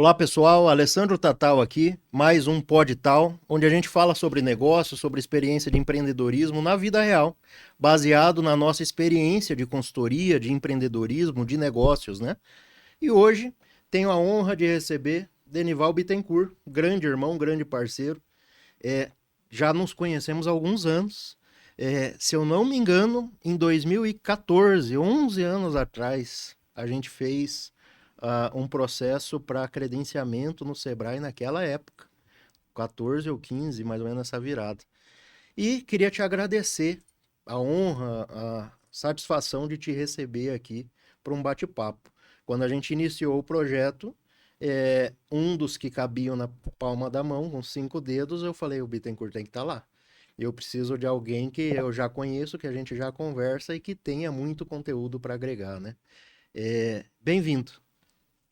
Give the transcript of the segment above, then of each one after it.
Olá pessoal, Alessandro Tatal aqui, mais um Pod Tal, onde a gente fala sobre negócios, sobre experiência de empreendedorismo na vida real, baseado na nossa experiência de consultoria, de empreendedorismo, de negócios, né? E hoje tenho a honra de receber Denival Bittencourt, grande irmão, grande parceiro. É, já nos conhecemos há alguns anos. Se eu não me engano, em 2014, 11 anos atrás, a gente fez um processo para credenciamento no Sebrae naquela época, 14 ou 15, mais ou menos essa virada. E queria te agradecer a honra, a satisfação de te receber aqui para um bate-papo. Quando a gente iniciou o projeto, um dos que cabiam na palma da mão, com 5 dedos, eu falei, o Bittencourt tem que estar lá. Eu preciso de alguém que eu já conheço, que a gente já conversa e que tenha muito conteúdo para agregar, né? Bem-vindo.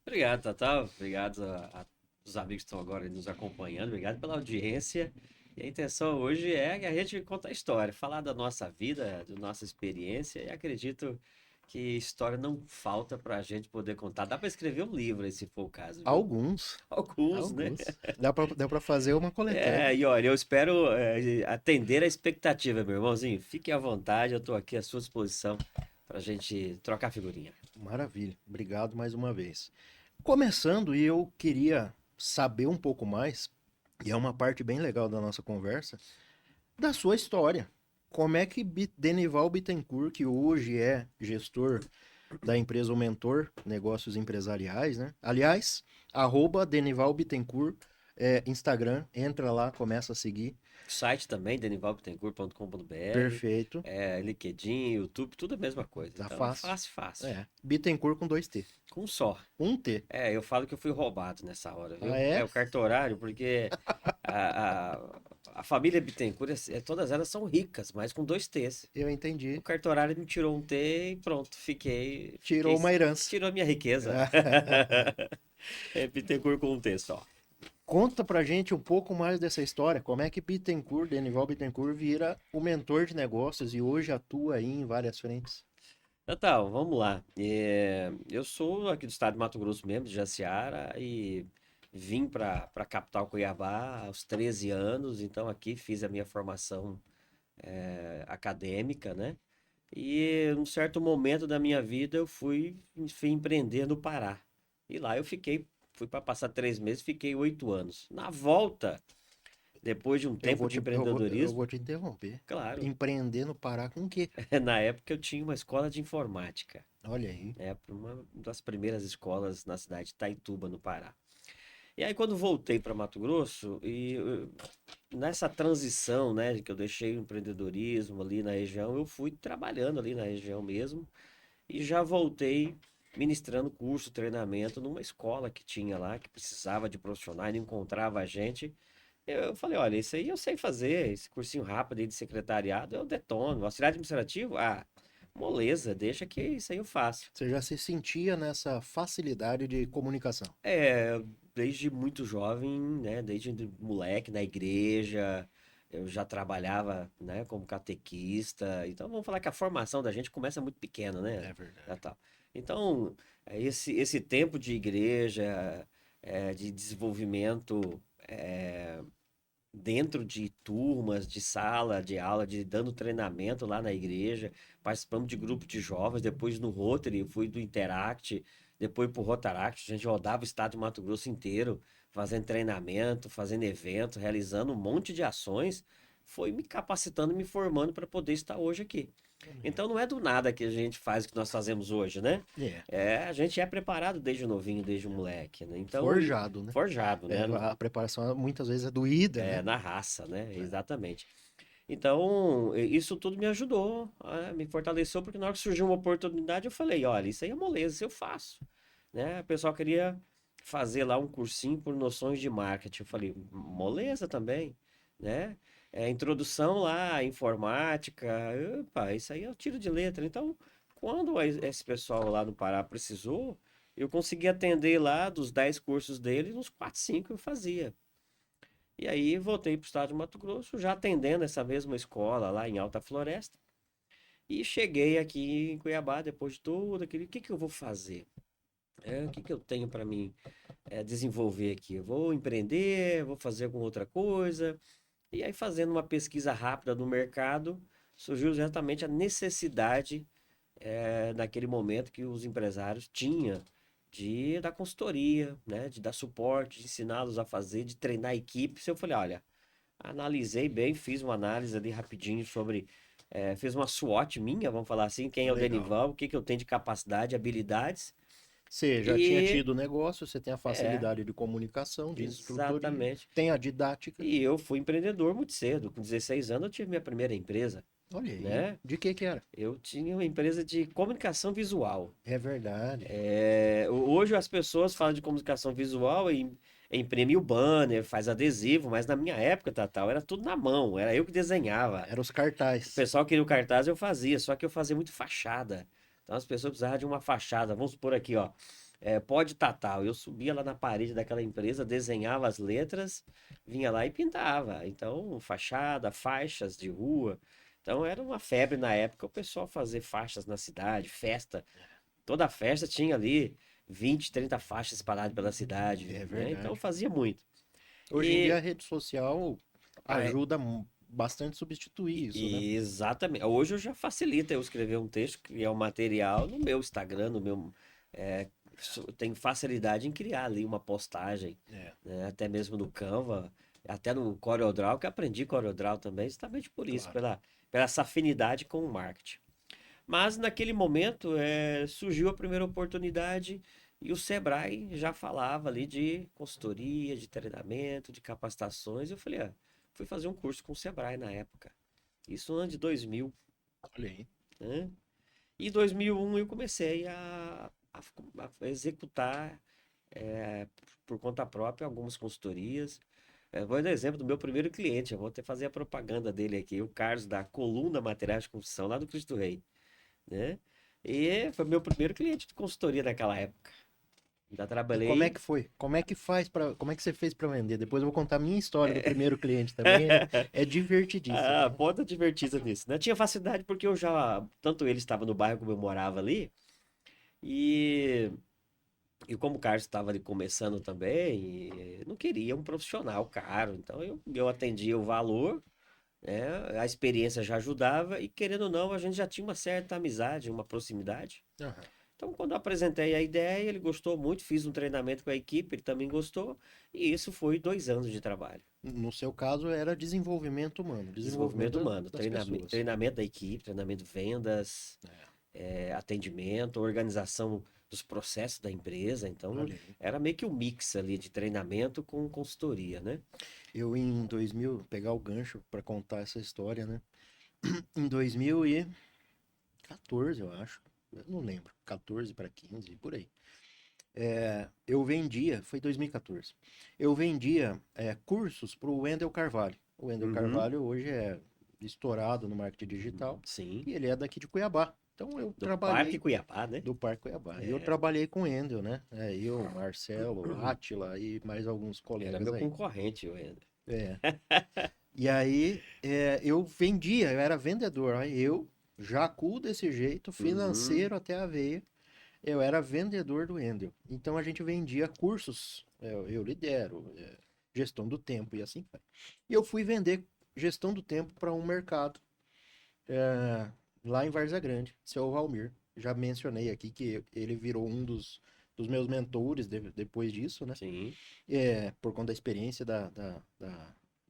Obrigado, Tata. Obrigado aos amigos que estão agora nos acompanhando. Obrigado pela audiência. E a intenção hoje é que a gente contar a história, falar da nossa vida, da nossa experiência. E acredito que história não falta para a gente poder contar. Dá para escrever um livro, aí, se for o caso, viu? Alguns, Alguns, né? alguns. Dá para fazer uma coletânea. E olha, eu espero atender a expectativa, meu irmãozinho. Fique à vontade, eu estou aqui à sua disposição para a gente trocar figurinha. Maravilha. Obrigado mais uma vez. Começando, e eu queria saber um pouco mais, e é uma parte bem legal da nossa conversa, da sua história. Como é que Denival Bittencourt, que hoje é gestor da empresa O Mentor Negócios Empresariais, né? Aliás, Denival Bittencourt, Instagram, entra lá, começa a seguir. Site também, denivalbittencourt.com.br, Perfeito. LinkedIn, YouTube, tudo a mesma coisa. Tá Então, fácil. fácil, fácil. Bittencourt com 2T. Com um só. Um T. Eu falo que eu fui roubado nessa hora, Ah, viu? é? O cartorário, porque a família Bittencourt, todas elas são ricas, mas com dois T's. Eu O entendi. cartorário me tirou um T e pronto, Tirou uma herança. tirou minha riqueza. É Bittencourt com um T só. Conta pra gente um pouco mais dessa história. Como é que Denival Bittencourt, vira o mentor de negócios e hoje atua aí em várias frentes? Natal, vamos lá. Eu sou aqui do estado de Mato Grosso mesmo, de Jaciara, e vim para a capital Cuiabá aos 13 anos, então aqui fiz a minha formação acadêmica, né? E num certo momento da minha vida eu fui empreender no Pará. E lá eu fui para passar 3 meses, fiquei 8 anos. Na volta, depois de um Eu tempo vou de eu empreendedorismo, vou te interromper. claro, Empreender no Pará com o quê? na época eu tinha uma escola de informática. Olha aí. Uma das primeiras escolas na cidade de Itaituba, no Pará. E aí, quando voltei para Mato Grosso, nessa transição, né, de que eu deixei o empreendedorismo ali na região, eu fui trabalhando ali na região mesmo e já voltei ministrando curso, treinamento numa escola que tinha lá, que precisava de profissionais, não encontrava a gente. Eu falei, olha, isso aí eu sei fazer, esse cursinho rápido aí de secretariado eu detono. Auxiliar administrativo? Ah, moleza, deixa que isso aí eu faço. Você já se sentia nessa facilidade de comunicação. Desde muito jovem, né? Desde moleque na igreja, eu já trabalhava, né, como catequista. Então vamos falar que a formação da gente começa muito pequena, né? É Já verdade. tal. Então, esse tempo de igreja, de desenvolvimento, dentro de turmas, de sala, de aula, de dando treinamento lá na igreja, participamos de grupo de jovens, depois no Rotary, eu fui do Interact, depois pro Rotaract, a gente rodava o estado de Mato Grosso inteiro, fazendo treinamento, fazendo evento, realizando um monte de ações, foi me capacitando, me formando para poder estar hoje aqui. Então não é do nada que a gente faz o que nós fazemos hoje, né? É, A gente é preparado desde novinho, desde moleque, né? Então, forjado, né? forjado, né? A preparação muitas vezes é doída, né? Na raça, né? Exatamente. Então, isso tudo me ajudou, me fortaleceu, porque na hora que surgiu uma oportunidade, eu falei, olha, isso aí é moleza, isso eu faço, né? O pessoal queria fazer lá um cursinho por noções de marketing. Eu falei, moleza também, né? Introdução lá, à informática, opa, isso aí eu tiro de letra. Então, quando esse pessoal lá no Pará precisou, eu consegui atender lá dos 10 cursos dele, uns 4, 5 eu fazia. E aí voltei para o estado de Mato Grosso, já atendendo essa mesma escola lá em Alta Floresta. E cheguei aqui em Cuiabá, depois de tudo aquilo, o que que eu vou fazer? O que que eu tenho para mim desenvolver aqui? Eu vou empreender, vou fazer alguma outra coisa. E aí, fazendo uma pesquisa rápida no mercado, surgiu exatamente a necessidade, naquele momento que os empresários tinham de dar consultoria, né? De dar suporte, de ensiná-los a fazer, de treinar a equipe. Eu falei, olha, analisei bem, fiz uma análise ali rapidinho sobre. Fiz uma SWOT minha, vamos falar assim, quem é o Legal. Denival, o que que eu tenho de capacidade, habilidades. Você já tinha E tido negócio, você tem a é, facilidade de comunicação, de instrutoria, exatamente. tem a didática. E eu fui empreendedor muito cedo. Com 16 anos eu tive minha primeira empresa, Olha aí, né? de que era? Eu tinha uma empresa de comunicação visual. É verdade. Hoje as pessoas falam de comunicação visual e imprime o banner, faz adesivo, mas na minha época, Tatal, era tudo na mão, era eu que desenhava. Era os O cartazes. pessoal queria o cartaz, eu fazia, só que eu fazia muito fachada. Então as pessoas precisavam de uma fachada. Vamos supor aqui, ó. Pode Tatal. Eu subia lá na parede daquela empresa, desenhava as letras, vinha lá e pintava. Então, fachada, faixas de rua. Então era uma febre na época o pessoal fazer faixas na cidade, festa. Toda festa tinha ali 20, 30 faixas espalhadas pela cidade, É né? Então eu verdade. fazia muito. Hoje em dia a E, rede social ah, ajuda bastante a substituir isso, né? e exatamente. Hoje eu já facilita eu escrever um texto, criar um material no meu Instagram, no meu. Eu tenho facilidade em criar ali uma postagem, É, né? Até mesmo no Canva, até no CorelDRAW, que aprendi CorelDRAW também, justamente por isso, claro. pela essa afinidade com o marketing. Mas naquele momento surgiu a primeira oportunidade e o Sebrae já falava ali de consultoria, de treinamento, de capacitações. Eu falei, fui fazer um curso com o Sebrae na época. Isso no ano de 2000, Olha aí. né? E em 2001 eu comecei a executar por conta própria algumas consultorias. Vou dar exemplo do meu primeiro cliente, eu vou até fazer a propaganda dele aqui, o Carlos da Coluna Materiais de Construção, lá do Cristo Rei, né? E foi meu primeiro cliente de consultoria naquela época. Já E como é trabalhei. que foi? Como é que você fez para vender? Depois eu vou contar a minha história do primeiro cliente também, é divertidíssimo, Ah, né? ponta divertida nisso, né? Tinha facilidade porque eu já, tanto ele estava no bairro como eu morava ali, e, e como o Carlos estava ali começando também, não queria um profissional caro, então eu atendia o valor, né? A experiência já ajudava, e querendo ou não, a gente já tinha uma certa amizade, uma proximidade. Aham. Então, quando eu apresentei a ideia, ele gostou muito, fiz um treinamento com a equipe, ele também gostou, e isso foi 2 anos de trabalho. No seu caso era desenvolvimento humano, Desenvolvimento desenvolvimento humano, das pessoas. treinamento da equipe, treinamento de vendas, É, atendimento, organização dos processos da empresa. Então, olha aí. era meio que um mix ali de treinamento com consultoria, né? Eu em 2000, pegar o gancho para contar essa história, né? Em 2014, eu acho. Eu não lembro. 14 para 15, por aí. Eu vendia, foi 2014. Eu vendia cursos para o Wendel Carvalho. O Wendel Uhum, Carvalho hoje é estourado no marketing digital sim. e ele é daqui de Cuiabá. Então eu Do Parque trabalhei Cuiabá, né? do Parque Cuiabá. E eu É, trabalhei com o Wendel, né? Eu, Marcelo, Átila e mais alguns era colegas meu aí. concorrente, o Ender. É. E aí eu vendia, eu era vendedor. Aí eu, jacu desse jeito, Uhum, financeiro até a veia, eu era vendedor do Wendel. Então a gente vendia cursos, eu lidero, gestão do tempo e assim vai. E eu fui vender gestão do tempo para um mercado lá em Várzea Grande, seu Valmir. Já mencionei aqui que ele virou um dos meus mentores depois disso, né? sim. Por conta da experiência,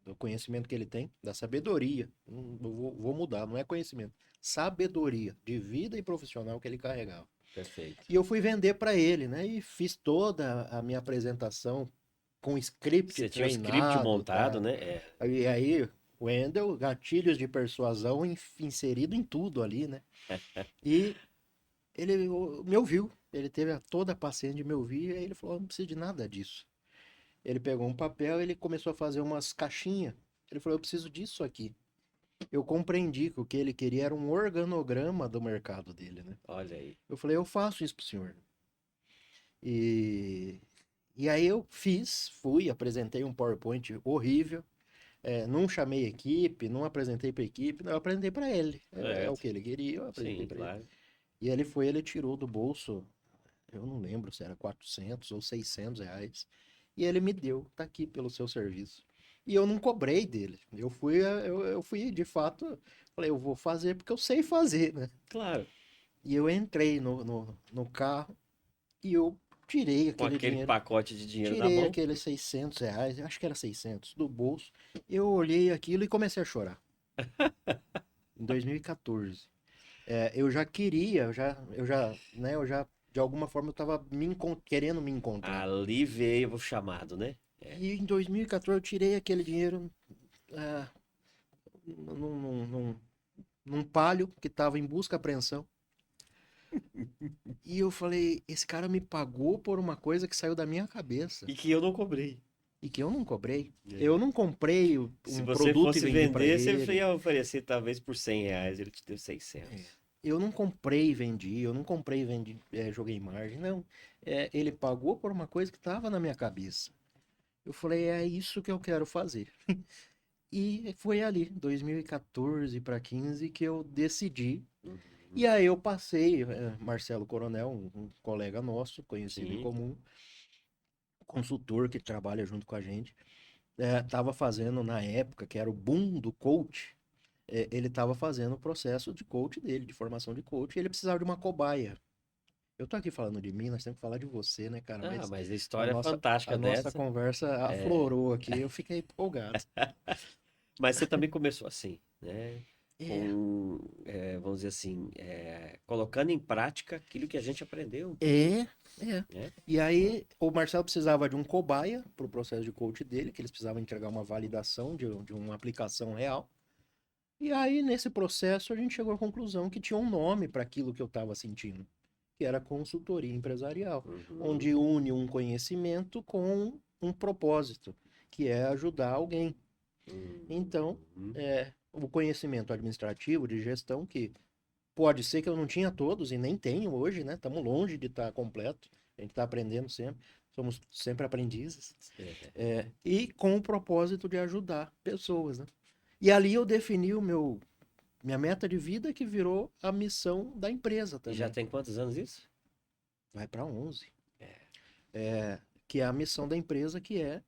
do conhecimento que ele tem, da sabedoria. Vou mudar, não é conhecimento. Sabedoria de vida e profissional que ele carregava. Perfeito. E eu fui vender para ele, né? E fiz toda a minha apresentação com script Você tinha o script treinado, montado, tá? né? E aí, Wendel, gatilhos de persuasão inserido em tudo ali, né? E ele me ouviu, ele teve toda a paciência de me ouvir, e aí ele falou: não precisa de nada disso. Ele pegou um papel, ele começou a fazer umas caixinhas. Ele falou: eu preciso disso aqui. Eu compreendi que o que ele queria era um organograma do mercado dele, né? Olha aí. Eu falei: eu faço isso pro senhor. E, e aí eu fui, apresentei um PowerPoint horrível. Não chamei equipe, não apresentei para equipe, não, eu apresentei para ele. É o Certo. que ele queria, eu apresentei Sim, para ele. claro. E ele tirou do bolso. eu não lembro se era 400 ou 600 reais. E ele me deu, tá aqui pelo seu serviço. E eu não cobrei dele. Eu fui de fato, falei, eu vou fazer porque eu sei fazer, né? Claro, E eu entrei no carro e eu tirei com aquele aquele dinheiro, pacote de dinheiro na tirei mão. aqueles 600 reais, acho que era 600, do bolso. Eu olhei aquilo e comecei a chorar. Em 2014. Eu já queria, de alguma forma eu estava querendo me encontrar. Ali veio o chamado, né? É. E em 2014 eu tirei aquele dinheiro ah, num palio que estava em busca e apreensão. E eu falei, esse cara me pagou por uma coisa que saiu da minha cabeça E que eu não cobrei. e que eu não cobrei. É. Eu não comprei Se um você produto e fosse vendi para vender, você ele. ia oferecer talvez por 100 reais, ele te deu É. 600. Eu não comprei e vendi, eu não comprei e vendi, joguei margem, não. Ele pagou por uma coisa que estava na minha cabeça. Eu falei, é isso que eu quero fazer. E foi ali, 2014 para 15, que eu decidi. Uhum. E aí eu passei, Marcelo Coronel, um colega nosso, conhecido em Sim. comum, consultor que trabalha junto com a gente, estava fazendo na época, que era o boom do coach, ele estava fazendo o processo de coach dele, de formação de coach, e ele precisava de uma cobaia. Eu tô aqui falando de mim, nós temos que falar de você, né, cara? Ah, Mas mas a a história nossa, fantástica a nossa dessa. conversa É. aflorou aqui, eu fiquei empolgado. Mas você também começou assim, né? É, Com, vamos dizer assim, colocando em prática aquilo que a gente aprendeu, é, é. né? E aí, o Marcelo precisava de um cobaia para o processo de coach dele, que eles precisavam entregar uma validação de uma aplicação real. E aí, nesse processo, a gente chegou à conclusão que tinha um nome para aquilo que eu estava sentindo, que era consultoria empresarial, Uhum. onde une um conhecimento com um propósito, que é ajudar alguém. Então, Uhum. o conhecimento administrativo de gestão, que pode ser que eu não tinha todos e nem tenho hoje, né? Estamos longe de estar completo, a gente está aprendendo sempre, somos sempre aprendizes, É. e com o propósito de ajudar pessoas, né? E ali eu defini minha meta de vida que virou a missão da empresa E já também. tem quantos anos isso? Vai para 11. Que é a missão da empresa, que é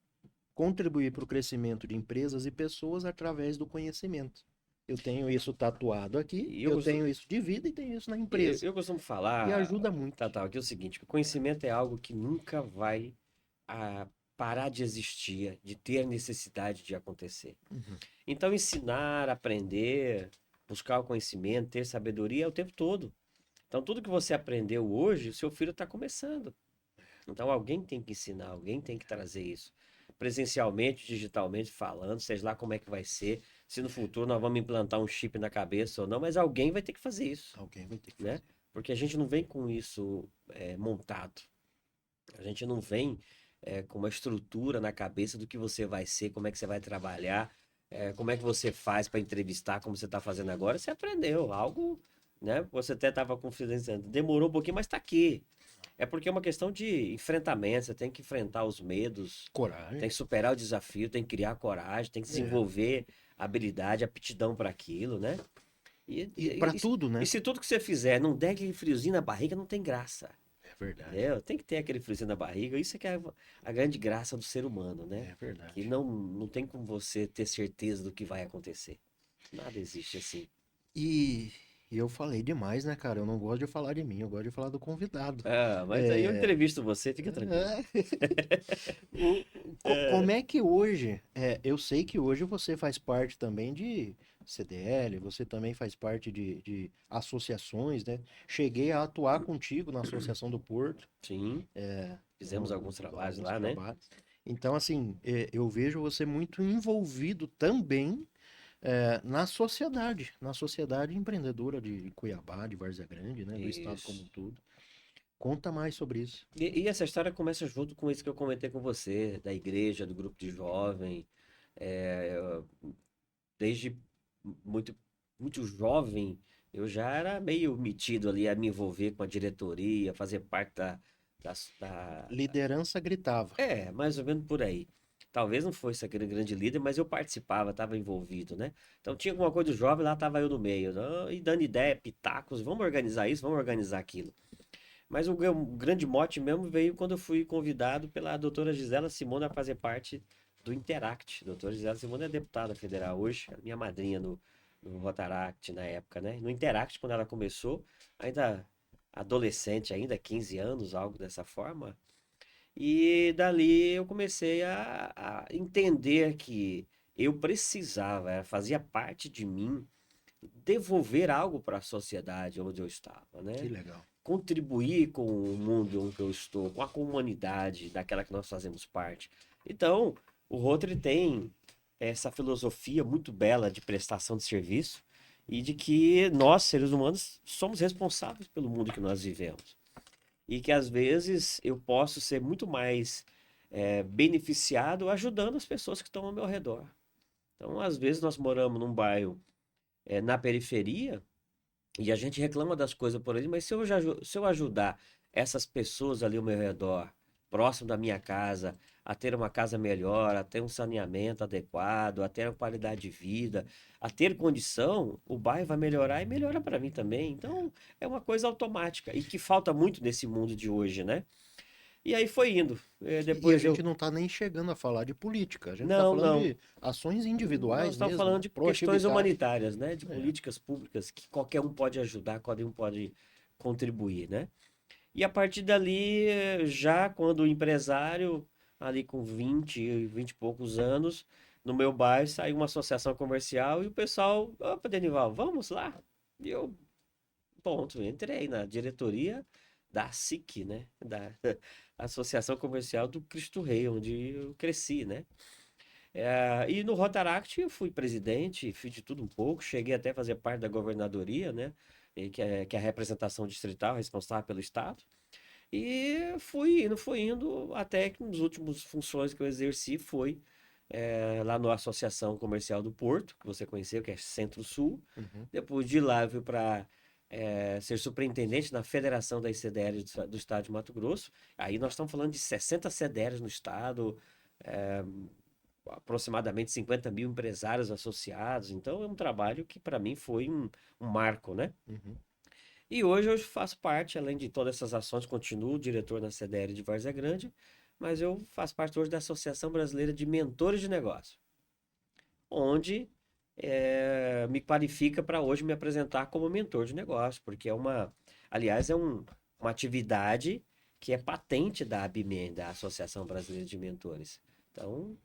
contribuir para o crescimento de empresas e pessoas através do conhecimento. Eu tenho isso tatuado aqui, E eu, eu costu- tenho isso de vida e tenho isso na eu, empresa. eu costumo E falar, ajuda muito. Tatal, que é o seguinte, que o conhecimento é algo que nunca vai parar de existir, de ter necessidade de acontecer. Uhum. Então, ensinar, aprender, buscar o conhecimento, ter sabedoria é o tempo todo. Então, tudo que você aprendeu hoje, o seu filho está começando. Então, alguém tem que ensinar, alguém tem que trazer isso. Presencialmente, digitalmente falando, seja lá como é que vai ser, se no futuro nós vamos implantar um chip na cabeça ou não, mas alguém vai ter que fazer isso, Alguém vai ter que né? fazer. Porque a gente não vem com isso montado. A gente não vem com uma estrutura na cabeça do que você vai ser, como é que você vai trabalhar, como é que você faz para entrevistar, como você está fazendo agora. Você aprendeu algo, né? Você até estava confidenciando, demorou um pouquinho, mas está aqui. É porque é uma questão de enfrentamento, você tem que enfrentar os medos, tem Coragem. que superar o desafio, tem que criar coragem, tem que É. desenvolver habilidade, aptidão para aquilo, né? E, E para e, e, tudo, e né? se tudo que você fizer não der aquele friozinho na barriga, não tem graça. É verdade. Entendeu? Tem que ter aquele friozinho na barriga. Isso é que é a grande graça do ser humano, né? É Que verdade. não tem como você ter certeza do que vai acontecer. Nada existe assim. E, e eu falei demais, né, cara? Eu não gosto de falar de mim, eu gosto de falar do convidado. Ah, mas aí eu É, entrevisto você, fica tranquilo. O- como é que hoje, eu sei que hoje você faz parte também de CDL, você também faz parte de associações, né? Cheguei a atuar contigo na Associação do Porto, Sim, fizemos alguns trabalhos alguns lá, né? trabalhos. Então, assim, eu vejo você muito envolvido também na sociedade empreendedora de Cuiabá, de Várzea Grande, né? Do estado como Isso. um todo. Conta mais sobre isso. E essa história começa junto com isso que eu comentei com você, da igreja, do grupo de jovem. Desde muito, muito jovem, eu já era meio metido ali a me envolver com a diretoria, fazer parte da, da- Liderança gritava. mais ou menos por aí. Talvez não fosse aquele grande líder, mas eu participava, estava envolvido, né? Então tinha alguma coisa do jovem, lá estava eu no meio, e dando ideia, pitacos, vamos organizar isso, vamos organizar aquilo. Mas o grande mote mesmo veio quando eu fui convidado pela doutora Gisela Simone a fazer parte do Interact. A doutora Gisela Simone é deputada federal hoje, a minha madrinha no Rotaract na época, né? No Interact, quando ela começou, ainda adolescente, ainda 15 anos, algo dessa forma. E dali eu comecei a entender que eu precisava, fazia parte de mim devolver algo para a sociedade onde eu estava, Que né? legal. Contribuir com o mundo onde eu estou, com a comunidade daquela que nós fazemos parte. Então, o Rotary tem essa filosofia muito bela de prestação de serviço e de que nós, seres humanos, somos responsáveis pelo mundo que nós vivemos. E que às vezes eu posso ser muito mais beneficiado ajudando as pessoas que estão ao meu redor. Então, às vezes nós moramos num bairro na periferia e a gente reclama das coisas por ali, mas se eu ajudar essas pessoas ali ao meu redor, próximo da minha casa, a ter uma casa melhor, a ter um saneamento adequado, a ter uma qualidade de vida, a ter condição, o bairro vai melhorar e melhora para mim também. Então, é uma coisa automática e que falta muito nesse mundo de hoje, né? E aí foi indo. E a Depois gente eu. não está nem chegando a falar de política, a gente está Não, falando não. de ações Nós individuais estamos mesmo, falando né? de questões Proatividade. humanitárias, né? De É. políticas públicas que qualquer um pode ajudar, qualquer um pode contribuir, né? E a partir dali, já quando empresário, ali com 20 e poucos anos, no meu bairro saiu uma associação comercial e o pessoal, opa, Denival, vamos lá? E eu, ponto, entrei na diretoria da ASIC, né? Da Associação Comercial do Cristo Rei, onde eu cresci, né? E no Rotaract eu fui presidente, fiz de tudo um pouco, cheguei até a fazer parte da governadoria, né? Que é a representação distrital responsável pelo estado. E fui indo, até que nos últimos funções que eu exerci foi lá na Associação Comercial do Porto, que você conheceu, que é Centro-Sul. Uhum. Depois de lá, eu fui para ser superintendente na Federação das CDLs do Estado de Mato Grosso. Aí nós estamos falando de 60 CDLs no estado, é, aproximadamente 50 mil empresários associados. Então, é um trabalho que para mim foi um marco, né? Uhum. E hoje eu faço parte, além de todas essas ações, continuo diretor na CDL de Várzea Grande, mas eu faço parte hoje da Associação Brasileira de Mentores de Negócio, onde me qualifica para hoje me apresentar como mentor de negócio, porque aliás, uma atividade que é patente da ABMEN, da Associação Brasileira de Mentores. Então,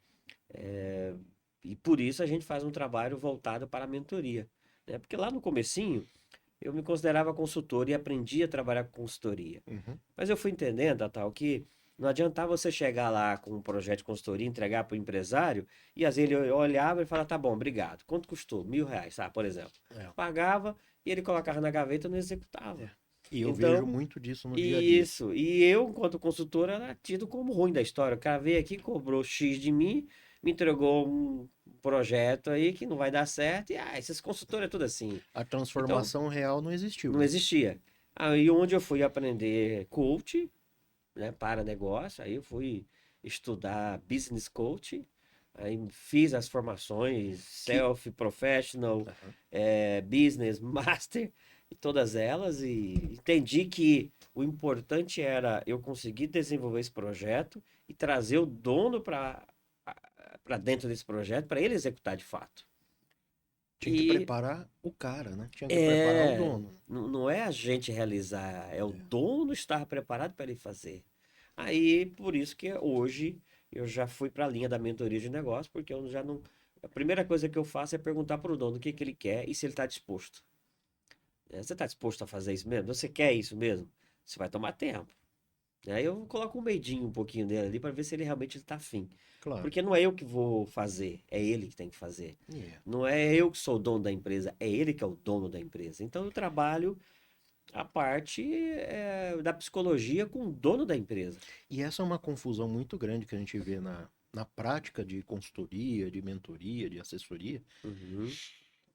e por isso a gente faz um trabalho voltado para a mentoria, né? Porque lá no comecinho, eu me considerava consultor e aprendi a trabalhar com consultoria. Uhum. Mas eu fui entendendo, tal, que não adiantava você chegar lá com um projeto de consultoria, entregar para o empresário, e às vezes ele olhava e falava, tá bom, obrigado. Quanto custou? R$ 1.000, por exemplo. É. Pagava e ele colocava na gaveta e não executava. E eu vejo Então, muito disso no dia a dia. isso. E eu, enquanto consultor, era tido como ruim da história. O cara veio aqui, cobrou X de mim, me entregou um projeto aí que não vai dar certo, e esses consultores é tudo assim. A Então, transformação real não existiu, não né? existia. Aí onde eu fui aprender coach, né, para negócio, aí eu fui estudar business coach, aí fiz as formações Que... self, professional, Aham. business, master, e todas elas, e entendi que o importante era eu conseguir desenvolver esse projeto e trazer o dono para dentro desse projeto, para ele executar de fato. Tinha que E preparar o cara, né? Tinha que preparar o dono. não é a gente realizar, é o dono estar preparado para ele fazer. Aí, por isso que hoje eu já fui para a linha da mentoria de negócio, porque eu já não. A primeira coisa que eu faço é perguntar para o dono o que que ele quer e se ele está disposto. Você está disposto a fazer isso mesmo? Você quer isso mesmo? Isso vai tomar tempo. Aí eu coloco um medinho um pouquinho dele ali para ver se ele realmente está afim. Claro. Porque não é eu que vou fazer, é ele que tem que fazer. Yeah. Não é eu que sou o dono da empresa, é ele que é o dono da empresa. Então eu trabalho a parte da psicologia com o dono da empresa. E essa é uma confusão muito grande que a gente vê na prática de consultoria, de mentoria, de assessoria. Uhum.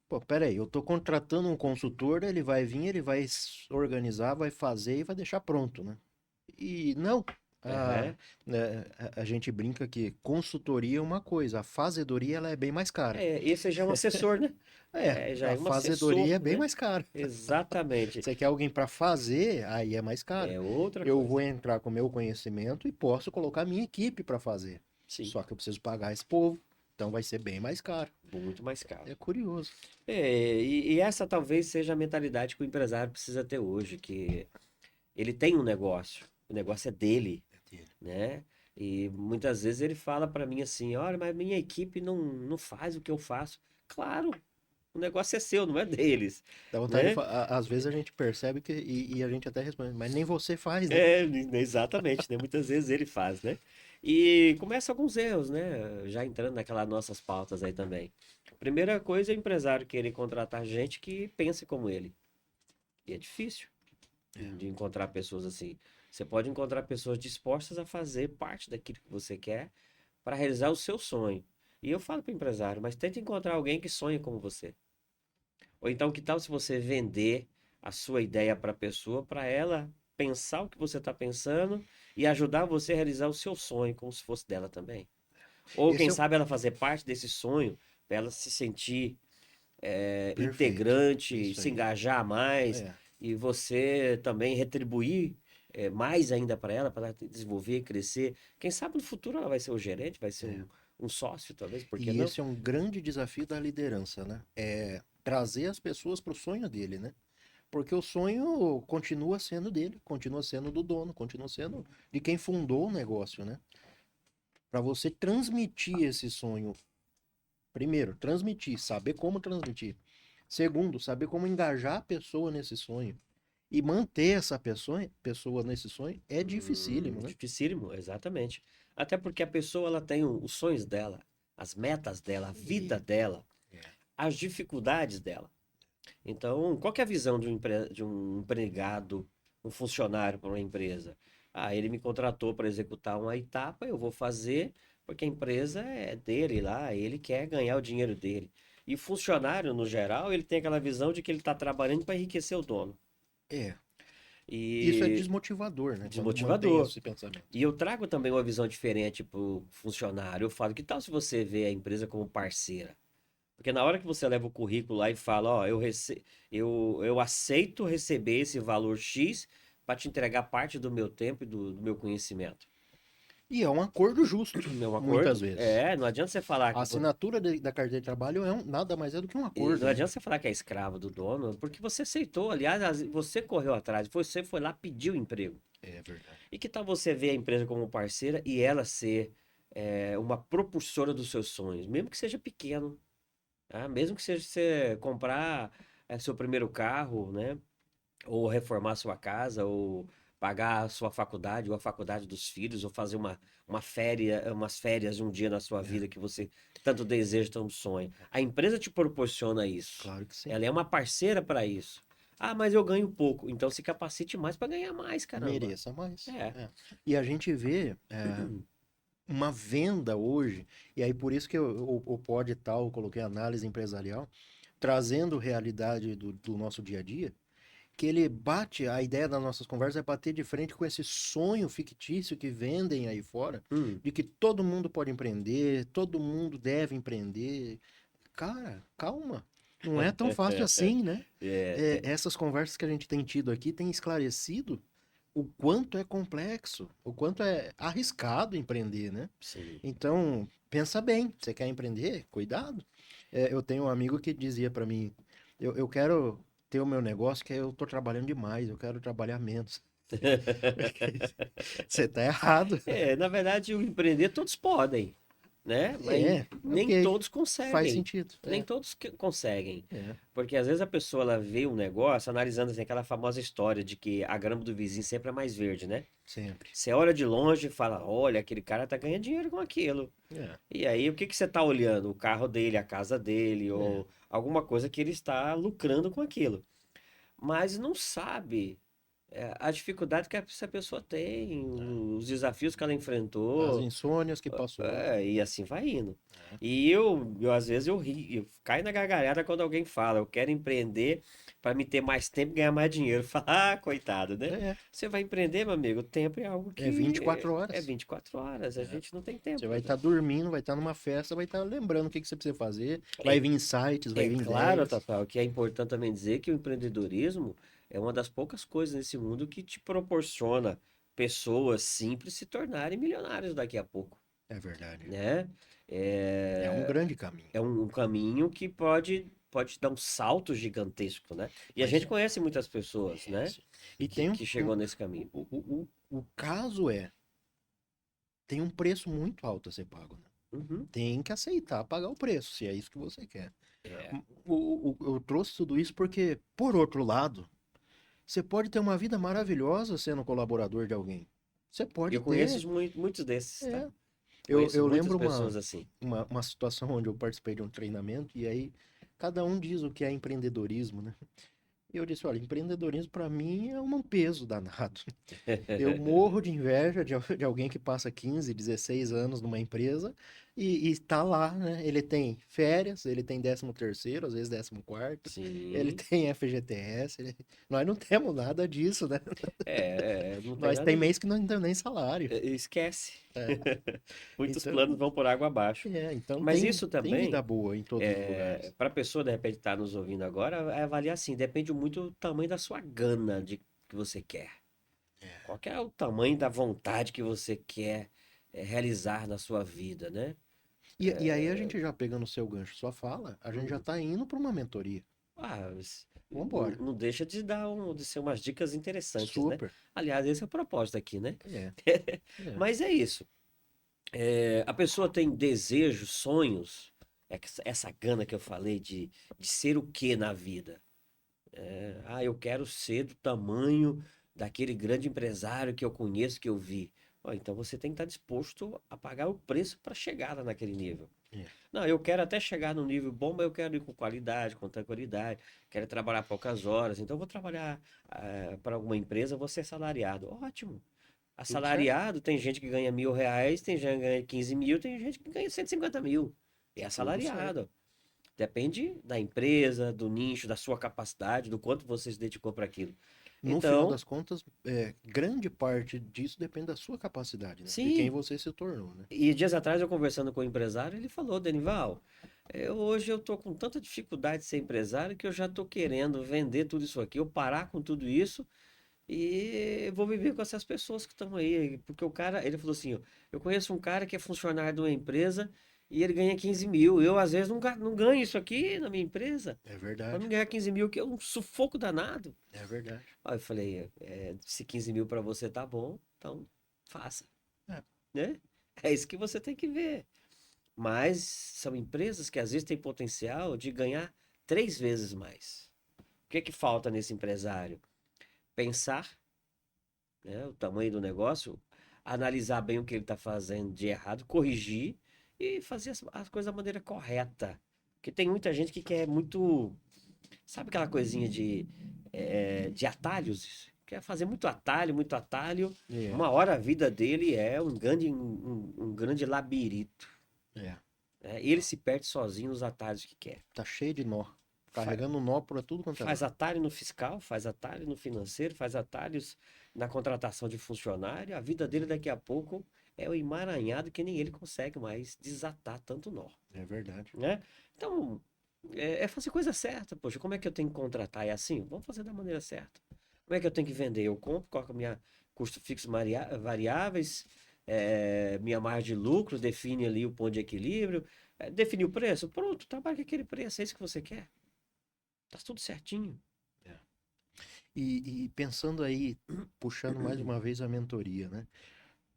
Pô, peraí, eu tô contratando um consultor, ele vai vir, ele vai organizar, vai fazer e vai deixar pronto, né? E não. A, né, a gente brinca que consultoria é uma coisa, a fazedoria ela é bem mais cara. Esse já é um assessor, né? Já A é um fazedoria é assessor, bem né? mais cara. Exatamente. Você quer alguém para fazer, aí é mais caro. É outra Eu coisa. vou entrar com o meu conhecimento e posso colocar minha equipe para fazer. Sim, Só que eu preciso pagar esse povo, então vai ser bem mais caro. muito mais caro. É curioso. E essa talvez seja a mentalidade que o empresário precisa ter hoje, que ele tem um negócio, o negócio é dele, né? E muitas vezes ele fala para mim assim, olha, mas minha equipe não faz o que eu faço. Claro, o negócio é seu, não é deles, Dá vontade de né? às vezes a gente percebe que, e a gente até responde, mas nem você faz, né? Exatamente, né? Muitas vezes ele faz, né? E começa alguns erros, né? Já entrando naquelas nossas pautas aí também. Primeira coisa é o empresário querer contratar gente que pense como ele. E é difícil de encontrar pessoas assim. Você pode encontrar pessoas dispostas a fazer parte daquilo que você quer para realizar o seu sonho. E eu falo para o empresário, mas tente encontrar alguém que sonhe como você. Ou então, que tal se você vender a sua ideia para a pessoa, para ela pensar o que você está pensando e ajudar você a realizar o seu sonho, como se fosse dela também? Ou quem Esse é o sabe ela fazer parte desse sonho, para ela se sentir perfeito. integrante, Isso se aí. engajar mais É. e você também retribuir mais ainda para ela desenvolver, crescer. Quem sabe no futuro ela vai ser o gerente, vai ser um sócio, talvez, por que E não? esse é um grande desafio da liderança, né? É trazer as pessoas para o sonho dele, né? Porque o sonho continua sendo dele, continua sendo do dono, continua sendo de quem fundou o negócio, né? Para você transmitir esse sonho, primeiro, transmitir, saber como transmitir. Segundo, saber como engajar a pessoa nesse sonho. E manter essa pessoa nesse sonho é dificílimo, né? Dificílimo, exatamente. Até porque a pessoa ela tem os sonhos dela, as metas dela, a vida E dela, é, as dificuldades dela. Então, qual que é a visão de um empregado, um funcionário para uma empresa? Ah, ele me contratou para executar uma etapa, eu vou fazer, porque a empresa é dele lá, ele quer ganhar o dinheiro dele. E o funcionário, no geral, ele tem aquela visão de que ele está trabalhando para enriquecer o dono. é, isso é E desmotivador, né? Quando mantém desmotivador. esse pensamento. E eu trago também uma visão diferente para o funcionário. Eu falo, que tal se você vê a empresa como parceira? Porque na hora que você leva o currículo lá e fala, ó, eu aceito receber esse valor X para te entregar parte do meu tempo e do meu conhecimento. E é um acordo justo, Meu muitas acordo? vezes. Não adianta você falar A assinatura da carteira de trabalho nada mais é do que um e não acordo, né? adianta você falar que é escravo do dono, porque você aceitou. Aliás, você correu atrás, você foi lá pedir o emprego. É verdade. E que tal você ver a empresa como parceira e ela ser uma propulsora dos seus sonhos, mesmo que seja pequeno, tá? Mesmo que seja você comprar seu primeiro carro, né? Ou reformar sua casa, ou pagar a sua faculdade, ou a faculdade dos filhos, ou fazer umas férias de um dia na sua É, vida que você tanto deseja, tanto sonha. A empresa te proporciona isso. claro que sim. Ela é uma parceira para isso. Ah, mas eu ganho pouco. Então se capacite mais para ganhar mais, caramba. Mereça mais. É. É. E a gente vê uma venda hoje, e aí por isso que o Pod e tal, eu coloquei análise empresarial, trazendo realidade do nosso dia a dia, que ele bate, a ideia das nossas conversas é bater de frente com esse sonho fictício que vendem aí fora, Hum. de que todo mundo pode empreender, todo mundo deve empreender. Cara, calma. Não é tão fácil assim, né? Essas conversas que a gente tem tido aqui têm esclarecido o quanto é complexo, o quanto é arriscado empreender, né? Sim. Então, pensa bem, você quer empreender? Cuidado. Eu tenho um amigo que dizia para mim, eu quero ter o meu negócio, que eu tô trabalhando demais, eu quero trabalhar menos. Você tá errado. Na verdade, o empreender todos podem, né? Mas É, nem ok, todos faz conseguem. sentido. Nem todos conseguem. É, Porque às vezes a pessoa ela vê um negócio analisando assim, aquela famosa história de que a grama do vizinho sempre é mais verde, né? sempre. Você olha de longe e fala, olha, aquele cara tá ganhando dinheiro com aquilo. É, E aí, o que que você tá olhando? O carro dele, a casa dele, é, ou alguma coisa que ele está lucrando com aquilo. Mas não sabe. a dificuldade que essa pessoa tem, os desafios que ela As enfrentou, insônias que passou. e assim vai indo. É. E às vezes eu ri, eu caio na gargalhada quando alguém fala, eu quero empreender para me ter mais tempo e ganhar mais dinheiro. Fala, coitado, né? É, Você vai empreender, meu amigo, o tempo é algo é que 24 é horas. 24 horas, a É. gente não tem Você tempo. vai estar dormindo, vai estar numa festa, vai estar lembrando o que que você precisa fazer. Vai É, vir insights, vai é vir claro, ideias. Tatá, que é importante também dizer que o empreendedorismo é uma das poucas coisas nesse mundo que te proporciona pessoas simples se tornarem milionários daqui a pouco, É verdade. né? É um É, grande caminho. é um caminho que pode dar um salto gigantesco, né? E a Mas gente conhece muitas pessoas, né? sim. E Que, tem que chegou nesse caminho. o caso tem um preço muito alto a ser pago, né? Uhum. Tem que aceitar pagar o preço, se é isso que você quer. É, Eu trouxe tudo isso porque, por outro lado, você pode ter uma vida maravilhosa sendo colaborador de alguém. Você pode eu conheço ter. muitos desses, tá? É. Conheço Eu muitas lembro pessoas assim. uma situação onde eu participei de um treinamento e aí cada um diz o que é empreendedorismo, né? E eu disse, olha, empreendedorismo para mim é um peso danado. Eu morro de inveja de alguém que passa 15, 16 anos numa empresa e está lá, né? Ele tem férias, ele tem 13º, às vezes 14º, ele Sim. tem FGTS. Nós não temos nada disso, né? Não tem Nós nada tem disso. mês que não temos nem salário. Esquece. É, Muitos planos então, vão por água abaixo. então Mas isso tem vida também, boa em todos os lugares. para a pessoa de repente estar nos ouvindo agora, é avaliar assim, depende muito do tamanho da sua gana de que você quer. Qual que é o tamanho da vontade que você quer realizar na sua vida, né? E aí a gente já pegando o seu gancho, sua fala, a gente já Hum. tá indo para uma mentoria. Não, Vambora. não deixa de ser umas dicas interessantes, né? Super. Aliás, esse é o propósito aqui, né? É, é. Mas é isso. A pessoa tem desejos, sonhos, essa gana que eu falei de ser o que na vida? Eu quero ser do tamanho daquele grande empresário que eu conheço, que eu vi. Ó, então você tem que estar disposto a pagar o preço para chegar lá naquele nível. É. Não, eu quero até chegar num nível bom, mas eu quero ir com qualidade, com tranquilidade, quero trabalhar poucas horas, então eu vou trabalhar para alguma empresa, vou ser assalariado. Ótimo. Tudo certo. Assalariado, tem gente que ganha R$ 1.000, tem gente que ganha 15 mil, tem gente que ganha 150 mil. É Tudo certo. assalariado. Depende da empresa, do nicho, da sua capacidade, do quanto você se dedicou para aquilo. No final Então, das contas, grande parte disso depende da sua capacidade, né? De quem sim. você se tornou, né? E dias atrás eu conversando com o empresário, ele falou, Denival, hoje eu tô com tanta dificuldade de ser empresário que eu já tô querendo vender tudo isso aqui, eu parar com tudo isso e vou viver com essas pessoas que estão aí. Porque o cara, ele falou assim, ó, eu conheço um cara que é funcionário de uma empresa e ele ganha 15 mil. Eu, às vezes, não ganho isso aqui na minha empresa. É Para mim verdade. ganhar 15 mil, que é um sufoco danado. É verdade. Aí eu falei, se 15 mil para você tá bom, então faça, É. né? É isso que você tem que ver. Mas são empresas que às vezes têm potencial de ganhar 3 vezes mais. O que que falta nesse empresário? Pensar, né, o tamanho do negócio, analisar bem o que ele está fazendo de errado, corrigir e fazer as coisas da maneira correta. Porque tem muita gente que quer muito. Sabe aquela coisinha de atalhos? Quer fazer muito atalho, muito atalho. É, Uma hora a vida dele é um grande labirinto. é. Né? E ele se perde sozinho nos atalhos que quer. Tá cheio de nó. Fa- Carregando nó por tudo quanto é Faz lado. atalho no fiscal, faz atalho no financeiro, faz atalhos na contratação de funcionário. A vida dele daqui a pouco é o emaranhado que nem ele consegue mais desatar tanto nó, É verdade. né? Então, fazer coisa certa. Poxa, como é que eu tenho que contratar? É assim? Vamos fazer da maneira certa. Como é que eu tenho que vender? Eu compro, coloco minha custo fixo variáveis, minha margem de lucro, define ali o ponto de equilíbrio, define o preço. Pronto, trabalha com aquele preço, é isso que você quer. Tá tudo certinho. É. E pensando aí, puxando mais uma vez a mentoria, né?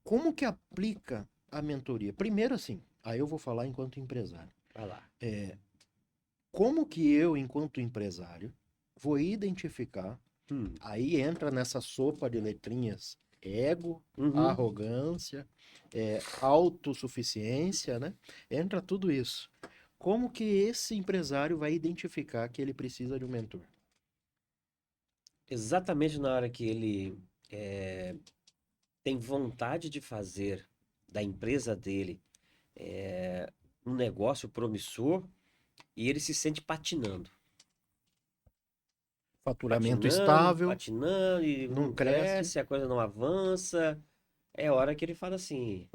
Como que aplica a mentoria? Primeiro assim, aí eu vou falar enquanto empresário. Vai lá. Como que eu, enquanto empresário, vou identificar, Hum. aí entra nessa sopa de letrinhas, ego, Uhum. arrogância, autossuficiência, né? Entra tudo isso. Como que esse empresário vai identificar que ele precisa de um mentor? exatamente na hora que ele eh, tem vontade de fazer da empresa dele um negócio promissor e ele se sente patinando. Faturamento Patinando, estável, patinando, e não não cresce. cresce, a coisa não avança. É hora que ele fala assim: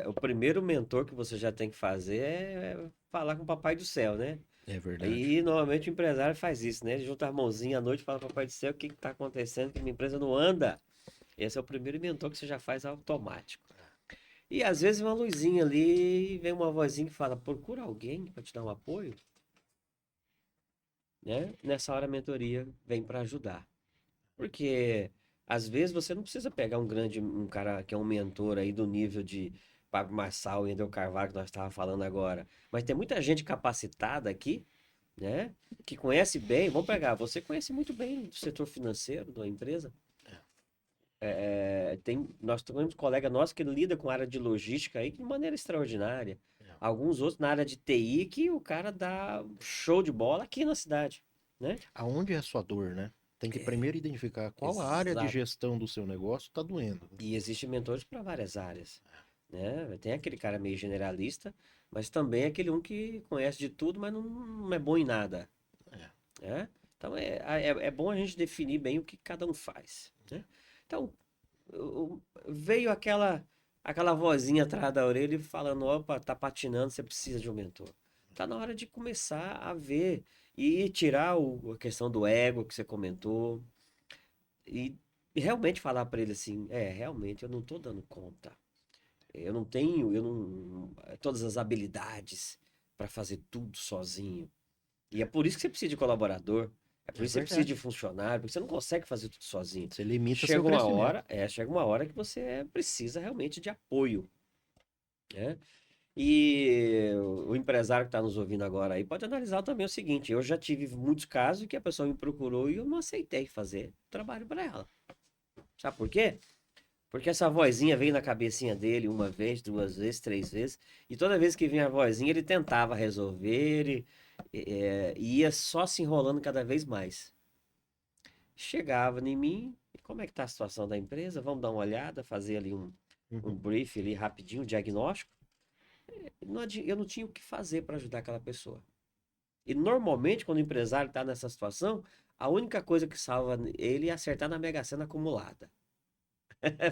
o primeiro mentor que você já tem que fazer é falar com o Papai do Céu, né? É verdade. Aí normalmente o empresário faz isso, né? Ele junta as mãozinhas à noite e fala: Papai do Céu, o que está acontecendo? Que minha empresa não anda. Esse é o primeiro mentor que você já faz automático. E às vezes uma luzinha ali, vem uma vozinha que fala: procura alguém para te dar um apoio, né? Nessa hora a mentoria vem para ajudar. Porque às vezes você não precisa pegar um cara que é um mentor aí do nível de Pablo Marçal e Wendel Carvalho que nós estávamos falando agora. Mas tem muita gente capacitada aqui, né? Que conhece bem. Vamos pegar, você conhece muito bem do setor financeiro da empresa. Nós temos um colega nosso que lida com a área de logística aí de maneira extraordinária. Alguns outros na área de TI que o cara dá show de bola aqui na cidade, né? Aonde é a sua dor, né? Tem que primeiro identificar qual a área de Exato. gestão do seu negócio está doendo. E existem mentores para várias áreas, né? Tem aquele cara meio generalista, mas também aquele um que conhece de tudo, mas não é bom em nada, É, né? Então é bom a gente definir bem o que cada um faz, né? Então veio aquela vozinha atrás da orelha falando, opa, tá patinando, você precisa de um mentor. Tá na hora de começar a ver e tirar a questão do ego que você comentou, e, e realmente falar para ele assim, realmente eu não tô dando conta. Eu não todas as habilidades para fazer tudo sozinho. E é por isso que você precisa de colaborador. É por é isso que você precisa de verdade. funcionário, porque você não consegue fazer tudo sozinho. Você limita seu Chega uma crescimento. hora, chega uma hora que você precisa realmente de apoio, né? E o empresário que está nos ouvindo agora aí pode analisar também o seguinte: eu já tive muitos casos que a pessoa me procurou e eu não aceitei fazer trabalho para ela. Sabe por quê? Porque essa vozinha veio na cabecinha dele uma vez, duas vezes, três vezes, e toda vez que vinha a vozinha ele tentava resolver e ia só se enrolando cada vez mais. Chegava em mim, e como é que tá a situação da empresa? Vamos dar uma olhada, fazer ali um Uhum. brief ali rapidinho, um diagnóstico. Eu não tinha o que fazer para ajudar aquela pessoa. E normalmente, quando o empresário está nessa situação, a única coisa que salva ele é acertar na Mega Sena acumulada.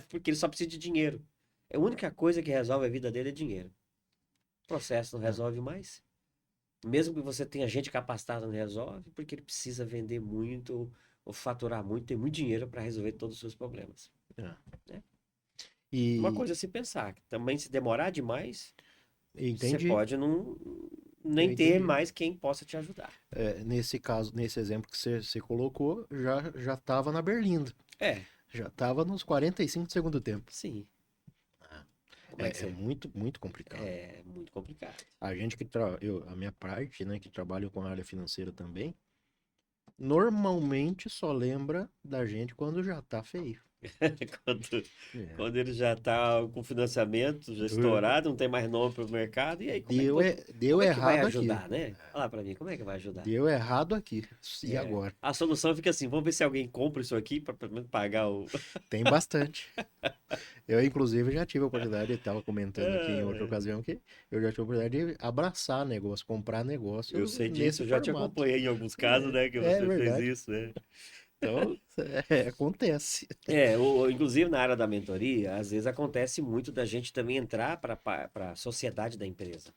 Porque ele só precisa de dinheiro. É a única coisa que resolve a vida dele é dinheiro. O processo não É, resolve mais. Mesmo que você tenha gente capacitada, não resolve, porque ele precisa vender muito ou faturar muito, ter muito dinheiro para resolver todos os seus problemas, é. né? Uma E coisa a se pensar, que também se demorar demais, você entendi, pode não eu nem ter entendi. mais quem possa te ajudar. Nesse caso, nesse exemplo que você colocou, já estava na Berlinda. É, Já estava nos 45 do segundo tempo. sim. Como é que É você... muito, muito complicado. É muito complicado. A gente a minha parte, né, que trabalha com a área financeira também, normalmente só lembra da gente quando já tá feio. Quando, É. quando ele já está com financiamento já estourado, não tem mais nome para o mercado, e aí Deu como é que vai errado aqui. ajudar, né? Fala para mim, como é que vai ajudar? Deu errado aqui. E agora? A solução fica assim, vamos ver se alguém compra isso aqui para pelo menos pagar o... Tem bastante. Eu, inclusive, já tive a oportunidade, estava comentando aqui em outra Ah, ocasião que eu já tive a oportunidade de abraçar negócio, comprar eu negócio sei disso, nesse eu já te formato. acompanhei em alguns casos, né, que É você fez verdade. isso, né? Então, acontece. Inclusive na área da mentoria, às vezes acontece muito da gente também entrar para a sociedade da empresa.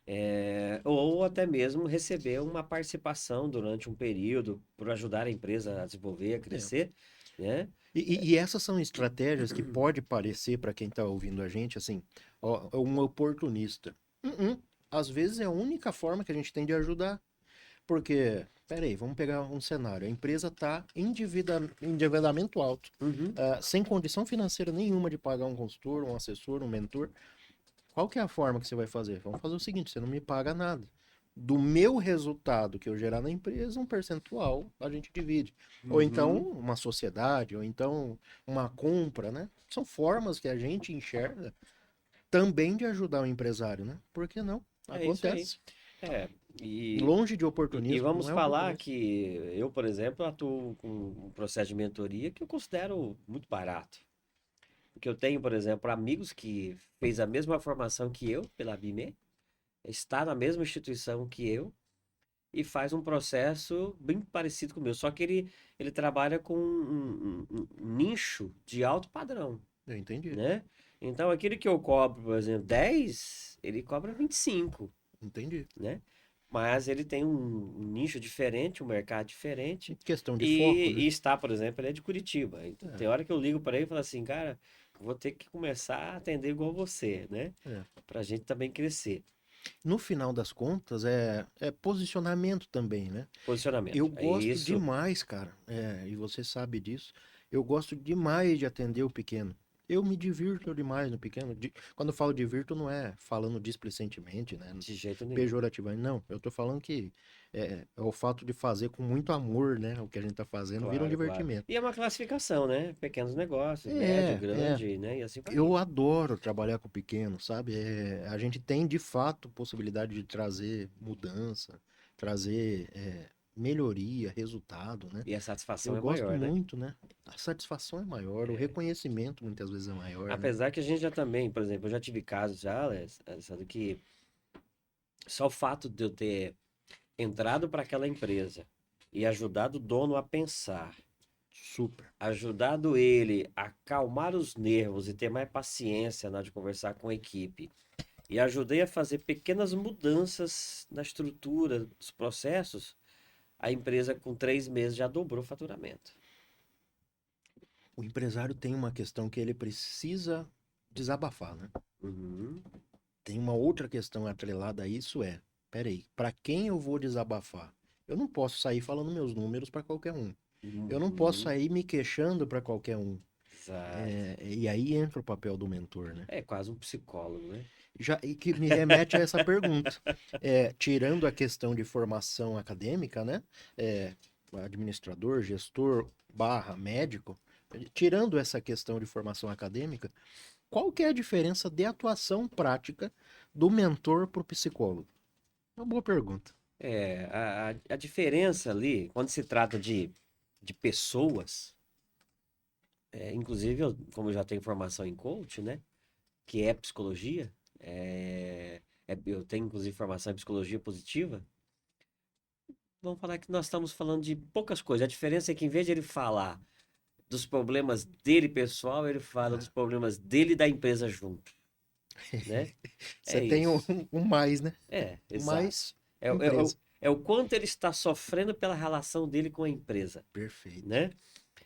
É. Ou até mesmo receber uma participação durante um período para ajudar a empresa a desenvolver, a É. crescer, né? E essas são estratégias que pode parecer para quem está ouvindo a gente assim, ó, um oportunista. Às vezes é a única forma que a gente tem de ajudar. Porque, peraí, vamos pegar um cenário. A empresa está endividamento alto, Uhum. sem condição financeira nenhuma de pagar um consultor, um assessor, um mentor. Qual que é a forma que você vai fazer? Vamos fazer o seguinte, você não me paga nada. Do meu resultado que eu gerar na empresa, um percentual a gente divide. Ou então Uhum. uma sociedade, ou então uma compra, né? São formas que a gente enxerga também de ajudar o empresário, né? Por que não? É isso aí. Acontece. É, e, Longe de e oportunismo, vamos não é falar oportunismo. que eu, por exemplo, atuo com um processo de mentoria que eu considero muito barato. Porque eu tenho, por exemplo, amigos que fez a mesma formação que eu pela BIME, está na mesma instituição que eu e faz um processo bem parecido com o meu. Só que ele trabalha com um nicho de alto padrão, Eu entendi, né? Então, aquele que eu cobro, por exemplo, 10 ele cobra 25, entendi. né? Mas ele tem um nicho diferente, um mercado diferente. Questão de foco, né? E está, por exemplo, ele é de Curitiba. Então, É, tem hora que eu ligo para ele e falo assim, cara, vou ter que começar a atender igual você, né? é. Pra gente também crescer. No final das contas, é posicionamento também, né? Eu Posicionamento. É gosto isso. demais, cara, e você sabe disso. Eu gosto demais de atender o pequeno. Eu me divirto demais no pequeno. Quando eu falo divirto, não é falando displicentemente, né? De jeito nenhum. Pejorativamente. Não, eu tô falando que é o fato de fazer com muito amor, né? O que a gente tá fazendo vira um Claro, claro. divertimento. E é uma classificação, né? Pequenos negócios, médio, É. grande, né? E assim vai Eu indo. adoro trabalhar com o pequeno, sabe? A gente tem de fato possibilidade de trazer mudança, trazer melhoria, resultado, né? E a Eu satisfação é gosto maior, né? muito, né? A satisfação é maior, o reconhecimento muitas vezes é maior, né? Apesar que a gente já também, por exemplo, eu já tive casos já, Alessandro, que só o fato de eu ter entrado para aquela empresa e ajudado o dono a pensar, Super. ajudado ele a acalmar os nervos e ter mais paciência na hora de conversar com a equipe, e ajudei a fazer pequenas mudanças na estrutura dos processos, a empresa com 3 meses já dobrou o faturamento. O empresário tem uma questão que ele precisa desabafar, né? Uhum, Tem uma outra questão atrelada a isso peraí, para quem eu vou desabafar? Eu não posso sair falando meus números para qualquer um. Eu não posso uhum, sair me queixando para qualquer um. exato. E aí entra o papel do mentor, né? É quase um psicólogo, né? E que me remete a essa pergunta. Tirando a questão de formação acadêmica, né? É, administrador, gestor, barra médico, tirando essa questão de formação acadêmica, qual que é a diferença de atuação prática do mentor para o psicólogo? Uma boa pergunta. A diferença ali, quando se trata de pessoas, inclusive, como eu já tenho formação em coach, né? Que é psicologia, eu tenho inclusive formação em psicologia positiva. Vamos falar que nós estamos falando de poucas coisas. A diferença é que em vez de ele falar dos problemas dele pessoal, ele fala dos É. problemas dele e da empresa junto, né? Você É tem um, isso. um mais, né? Exato. Mais É, é, é, o empresa. é o quanto ele está sofrendo pela relação dele com a empresa, Perfeito. né?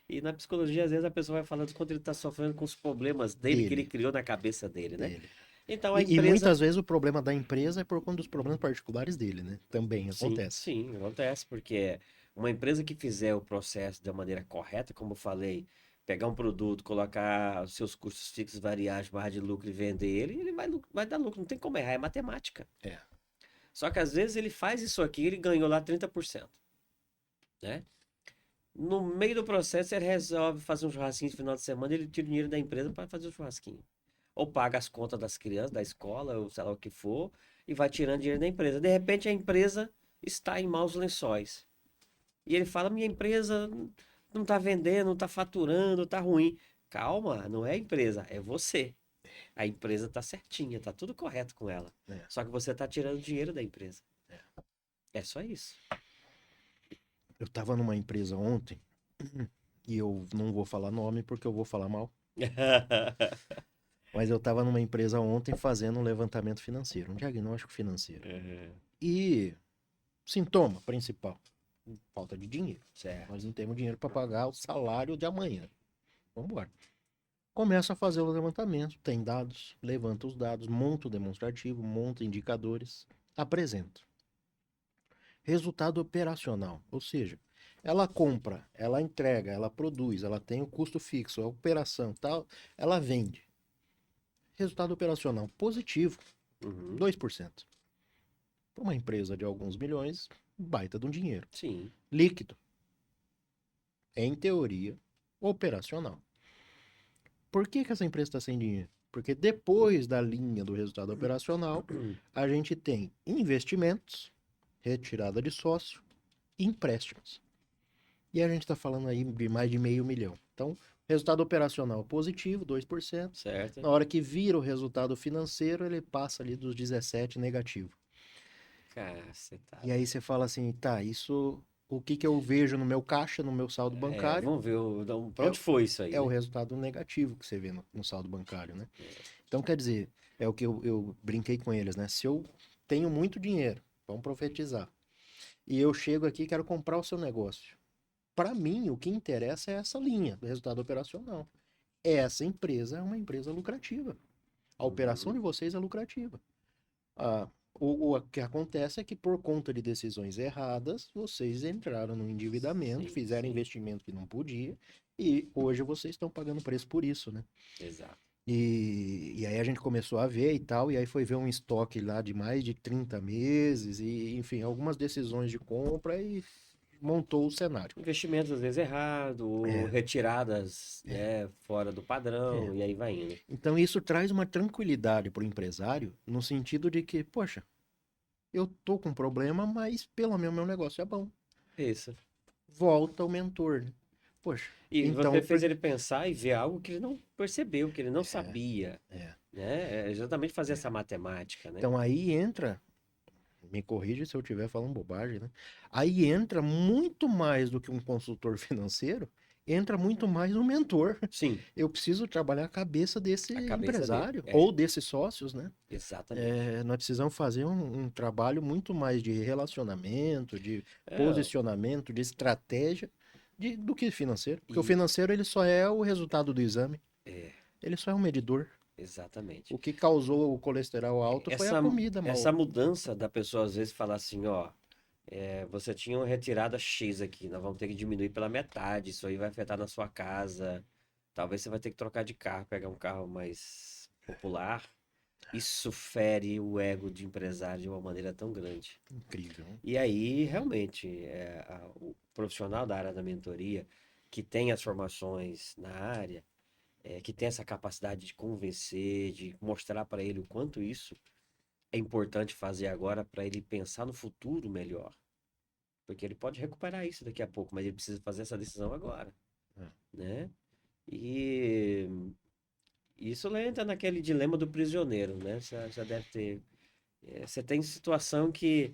E na psicologia, às vezes, a pessoa vai falando do quanto ele está sofrendo com os problemas dele que ele Dele, criou na cabeça dele, né? dele. Então a E empresa. muitas vezes o problema da empresa é por conta dos problemas particulares dele, né? Também Sim, acontece. sim, acontece, porque uma empresa que fizer o processo da maneira correta, como eu falei, pegar um produto, colocar os seus custos fixos, variáveis, barra de lucro e vender ele, ele vai dar lucro, não tem como errar, é matemática. É. Só que às vezes ele faz isso aqui, ele ganhou lá 30%, né? No meio do processo, ele resolve fazer um churrasquinho no final de semana, ele tira o dinheiro da empresa para fazer o churrasquinho. Ou paga as contas das crianças, da escola, ou sei lá o que for, e vai tirando dinheiro da empresa. De repente, a empresa está em maus lençóis. E ele fala: minha empresa não está vendendo, não está faturando, está ruim. Calma, não é a empresa, é você. A empresa está certinha, está tudo correto com ela. É. Só que você está tirando dinheiro da empresa. É só isso. Eu tava numa empresa ontem, e eu não vou falar nome porque eu vou falar mal, mas eu tava numa empresa ontem fazendo um levantamento financeiro, um diagnóstico financeiro. Uhum. E sintoma principal, falta de dinheiro. Certo. Nós não temos dinheiro para pagar o salário de amanhã. Vamos embora. Começa a fazer o levantamento, tem dados, levanta os dados, monta o demonstrativo, monta indicadores, apresenta. Resultado operacional, ou seja, ela compra, ela entrega, ela produz, ela tem o custo fixo, a operação tal, ela vende. Resultado operacional positivo, Uhum. 2%. Para uma empresa de alguns milhões, baita de um dinheiro. Sim. Líquido, em teoria, operacional. Por que essa empresa está sem dinheiro? Porque depois da linha do resultado operacional, a gente tem investimentos, retirada de sócio, e empréstimos. E a gente está falando aí de mais de meio milhão. Então, resultado operacional positivo, 2%. Certo? Na hora que vira o resultado financeiro, ele passa ali dos 17 negativo. E Cacetada. aí você fala assim, tá, isso, o que que eu vejo no meu caixa, no meu saldo É, bancário, vamos ver pra é, onde foi isso aí, é o né? resultado negativo que você vê no saldo bancário, né? Então, quer dizer, é o que eu brinquei com eles, né? Se eu tenho muito dinheiro, vamos profetizar, e eu chego aqui e quero comprar o seu negócio. Para mim, o que interessa é essa linha do resultado operacional. Essa empresa é uma empresa lucrativa. A operação Uhum. de vocês é lucrativa. Ah, o que acontece é que, por conta de decisões erradas, vocês entraram no endividamento, Sim, fizeram sim. investimento que não podia, e hoje vocês estão pagando preço por isso, né? Exato. E aí a gente começou a ver e tal, e aí foi ver um estoque lá de mais de 30 meses, e enfim, algumas decisões de compra e montou o cenário. Investimentos às vezes errado, ou É, retiradas, é, né, fora do é. padrão, e aí vai indo. Então isso traz uma tranquilidade para o empresário, no sentido de que, poxa, eu tô com problema, mas pelo menos meu negócio é bom. Isso. Volta o mentor, né? Poxa, E você então, fez ele pensar e ver algo que ele não percebeu, que ele não é, sabia, é, né? É exatamente fazer é. essa matemática, né? Então aí entra, me corrige se eu estiver falando bobagem, né? Aí entra muito mais do que um consultor financeiro, entra muito mais um mentor. Sim, Eu preciso trabalhar a cabeça desse a cabeça dele. empresário É, ou desses sócios, né? exatamente. Nós precisamos fazer um trabalho muito mais de relacionamento, de É, posicionamento, de estratégia, do que financeiro. Porque o e financeiro ele só é o resultado do exame. é, Ele só é um medidor. exatamente. O que causou o colesterol alto foi a Essa, comida essa mal. mudança da pessoa às vezes falar assim, ó, você tinha uma retirada X aqui, nós vamos ter que diminuir pela metade, isso aí vai afetar na sua casa. Talvez você vai ter que trocar de carro, pegar um carro mais popular. Isso fere o ego de empresário de uma maneira tão grande. Incrível. E aí, realmente, o profissional da área da mentoria, que tem as formações na área, que tem essa capacidade de convencer, de mostrar para ele o quanto isso é importante fazer agora para ele pensar no futuro melhor. Porque ele pode recuperar isso daqui a pouco, mas ele precisa fazer essa decisão agora, É. né? E isso entra naquele dilema do prisioneiro, né? Você já deve ter. Você tem situação que.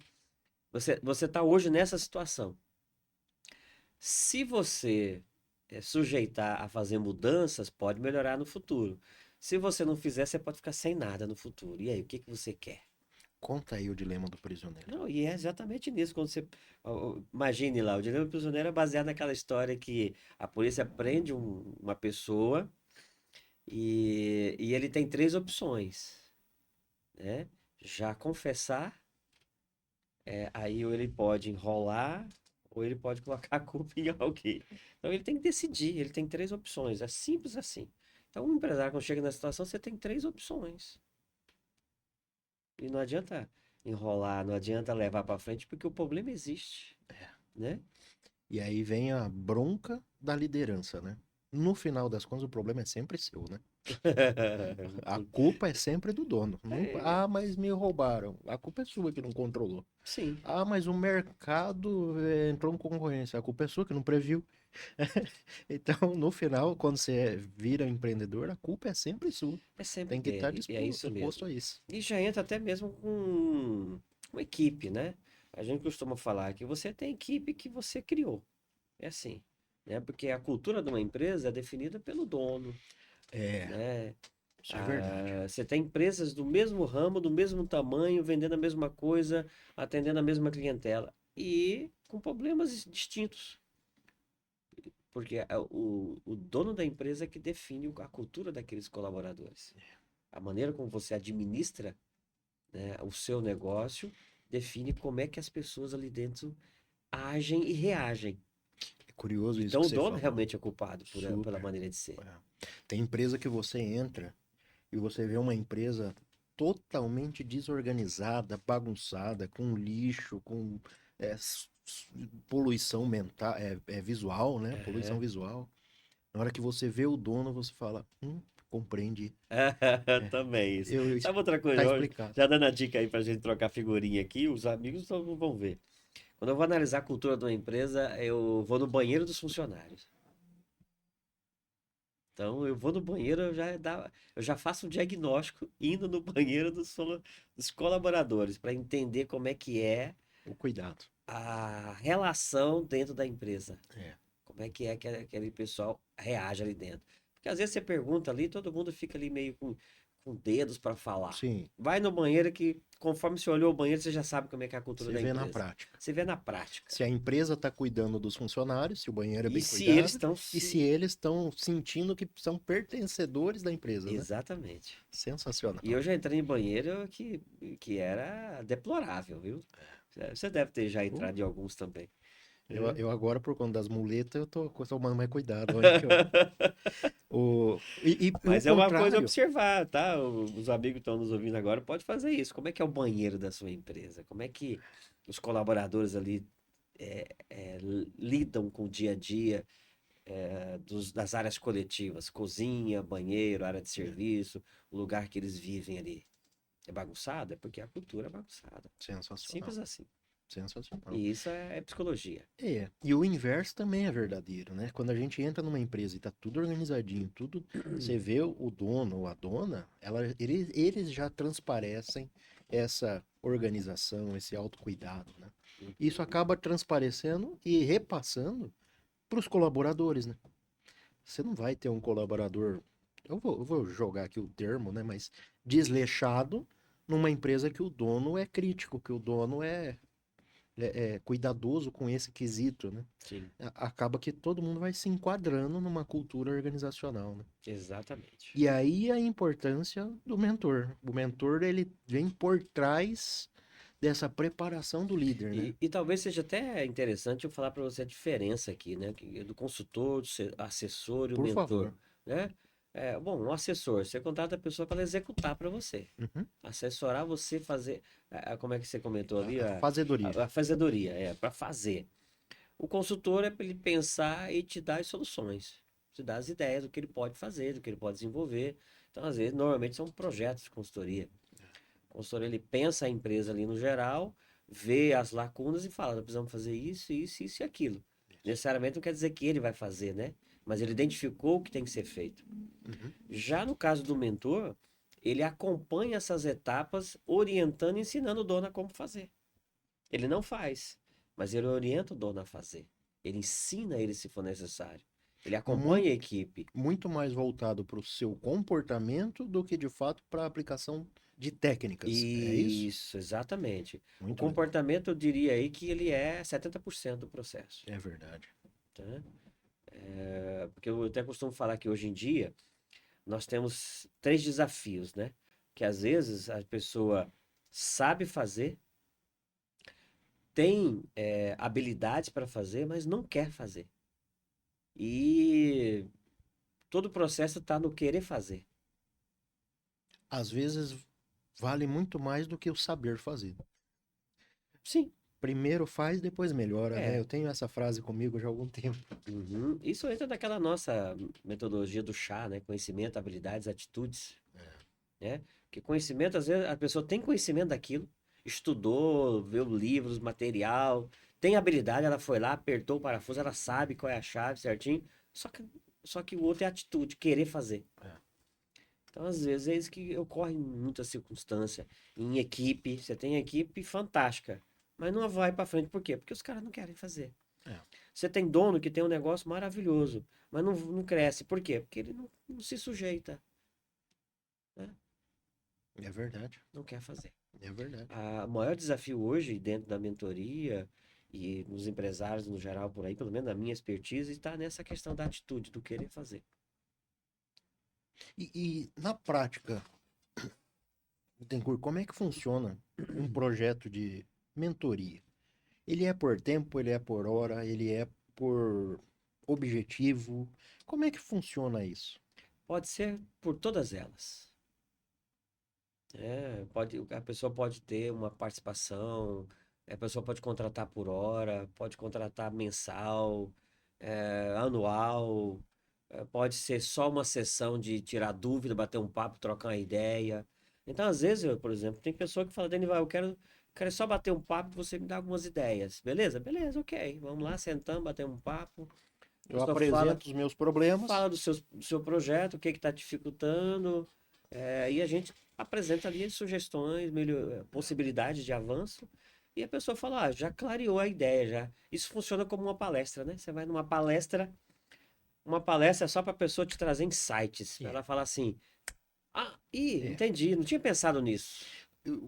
Você está hoje nessa situação. Se você sujeitar a fazer mudanças, pode melhorar no futuro. Se você não fizer, você pode ficar sem nada no futuro. E aí, o que que você quer? Conta aí o dilema do prisioneiro. Não, e é exatamente nisso. Quando você. Imagine lá, o dilema do prisioneiro é baseado naquela história que a polícia prende uma pessoa e ele tem três opções, né? Já confessar, aí ou ele pode enrolar, ou ele pode colocar a culpa em alguém. Então ele tem que decidir, ele tem três opções. É simples assim. Então, um empresário, quando chega na situação, você tem três opções. E não adianta enrolar, não adianta levar para frente, porque o problema existe, né? E aí vem a bronca da liderança, né? No final das contas, o problema é sempre seu, né? A culpa é sempre do dono. Nunca, É, mas me roubaram. A culpa é sua que não controlou. sim, Mas o mercado entrou em concorrência. A culpa é sua que não previu. Então, no final, quando você vira empreendedor, a culpa é sempre sua. é sempre Tem que estar dele, e é isso disposto mesmo. a isso. E já entra até mesmo com uma equipe, né? A gente costuma falar que você tem equipe que você criou. É assim, né? Porque a cultura de uma empresa é definida pelo dono, É, né? isso é verdade. Você tem empresas do mesmo ramo, do mesmo tamanho, vendendo a mesma coisa, atendendo a mesma clientela e com problemas distintos. Porque o dono da empresa é que define a cultura daqueles colaboradores. A maneira como você administra, né, o seu negócio define como é que as pessoas ali dentro agem e reagem. É curioso isso Então que o você dono falou. realmente é culpado pela Super. maneira de ser. É. Tem empresa que você entra e você vê uma empresa totalmente desorganizada, bagunçada, com lixo, com poluição mental, visual, né? Poluição Aham. visual. Na hora que você vê o dono, você fala, Compreendi. É, Também isso. eu, Sabe outra tá coisa? explicado. Já dando a dica aí pra gente trocar figurinha aqui, os amigos não vão ver. Quando eu vou analisar a cultura de uma empresa, eu vou no banheiro dos funcionários. Então, eu vou no banheiro, eu já faço um diagnóstico indo no banheiro dos colaboradores para entender como é que é O cuidado. a relação dentro da empresa. É, Como é que aquele pessoal reage ali dentro. Porque às vezes você pergunta ali, todo mundo fica ali meio com dedos para falar. sim, Vai no banheiro que, conforme você olhou o banheiro, você já sabe como é que é a cultura você da vê na empresa. prática. Você vê na prática. Se a empresa está cuidando dos funcionários, se o banheiro é E bem se eles cuidado, estão e se se. eles estão sentindo que são pertencedores da empresa, né? Exatamente. E Sensacional. eu já entrei em banheiro que era deplorável, viu? Você deve ter já Uh, entrado em alguns também. Eu, É. eu agora, por conta das muletas, eu tô tomando mais cuidado. Onde que eu... e o Mas é uma coisa a contrário, observar, tá? Os amigos que estão nos ouvindo agora pode fazer isso. Como é que é o banheiro da sua empresa? Como é que os colaboradores ali lidam com o dia a dia das áreas coletivas? Cozinha, banheiro, área de serviço, o lugar que eles vivem ali. É bagunçado? É porque a cultura é bagunçada. sensacional, Simples assim. sensacional. E isso é psicologia. E o inverso também é verdadeiro, né? Quando a gente entra numa empresa e tá tudo organizadinho, tudo, você vê o dono ou a dona, eles já transparecem essa organização, esse autocuidado, né? Isso Uhum. acaba transparecendo e repassando para os colaboradores, né? Você não vai ter um colaborador, eu vou jogar aqui o termo, né? Mas desleixado numa empresa que o dono é crítico, que o dono é cuidadoso com esse quesito, né? Sim, Acaba que todo mundo vai se enquadrando numa cultura organizacional, né? exatamente. E aí a importância do mentor. O mentor, ele vem por trás dessa preparação do líder, né? E talvez seja até interessante eu falar para você a diferença aqui, né? Do consultor, assessor e o Por mentor, favor. né? Bom, um assessor, você contrata a pessoa para executar para você, Uhum. assessorar você fazer, como é que você comentou ali, A fazedoria. a fazedoria, para fazer. O consultor é para ele pensar e te dar as soluções, te dar as ideias do que ele pode fazer, do que ele pode desenvolver. Então, às vezes, normalmente são projetos de consultoria. O consultor, ele pensa a empresa ali no geral, vê as lacunas e fala, nós precisamos fazer isso, isso, isso e aquilo. Necessariamente não quer dizer que ele vai fazer, né? Mas ele identificou o que tem que ser feito. Uhum. Já no caso do mentor, ele acompanha essas etapas, orientando e ensinando o dono a como fazer. Ele não faz, mas ele orienta o dono a fazer. Ele ensina ele se for necessário. Ele Muito, acompanha a equipe. muito mais voltado para o seu comportamento do que de fato para a aplicação de técnicas. É isso? Isso, exatamente. O Muito legal. comportamento, eu diria aí que ele é 70% do processo, É verdade. tá? Porque eu até costumo falar que hoje em dia nós temos três desafios, né? Que às vezes a pessoa sabe fazer, tem habilidades para fazer, mas não quer fazer. E todo o processo está no querer fazer. Às vezes vale muito mais do que o saber fazer. Sim, Primeiro faz, depois melhora, né? é. Eu tenho essa frase comigo já há algum tempo. Uhum. Isso entra naquela nossa metodologia do chá, né? Conhecimento, habilidades, atitudes, né? Porque conhecimento, às vezes, a pessoa tem conhecimento daquilo, estudou, viu livros, material, tem habilidade, ela foi lá, apertou o parafuso, ela sabe qual é a chave certinho, só que, só que o outro é atitude, querer fazer. É, Então, às vezes, é isso que ocorre em muitas circunstâncias. Em equipe, você tem equipe fantástica, mas não vai para frente. Por quê? Porque os caras não querem fazer. é, Você tem dono que tem um negócio maravilhoso, mas não cresce. Por quê? Porque ele não se sujeita, né? é verdade. Não quer fazer. É verdade. O maior desafio hoje, dentro da mentoria e nos empresários no geral por aí, pelo menos na minha expertise, está nessa questão da atitude, do querer fazer. E na prática, Bittencourt, como é que funciona um projeto de mentoria? Ele é por tempo, ele é por hora, ele é por objetivo? Como é que funciona isso? Pode ser por todas elas. A pessoa pode ter uma participação, a pessoa pode contratar por hora, pode contratar mensal, anual. pode ser só uma sessão de tirar dúvida, bater um papo, trocar uma ideia. Então, às vezes, eu, por exemplo, tem pessoa que fala, Danival, quero só bater um papo e você me dá algumas ideias. Beleza? Beleza, ok. Vamos lá, sentamos, bater um papo. A Eu pessoa fala, apresento os meus problemas. fala do seu projeto, o que está dificultando, e a gente apresenta ali sugestões, possibilidades de avanço. E a pessoa fala, já clareou a ideia, já. Isso funciona como uma palestra, né? Você vai numa palestra, uma palestra é só para a pessoa te trazer insights. Pra É, ela falar assim, é. entendi, não tinha pensado nisso.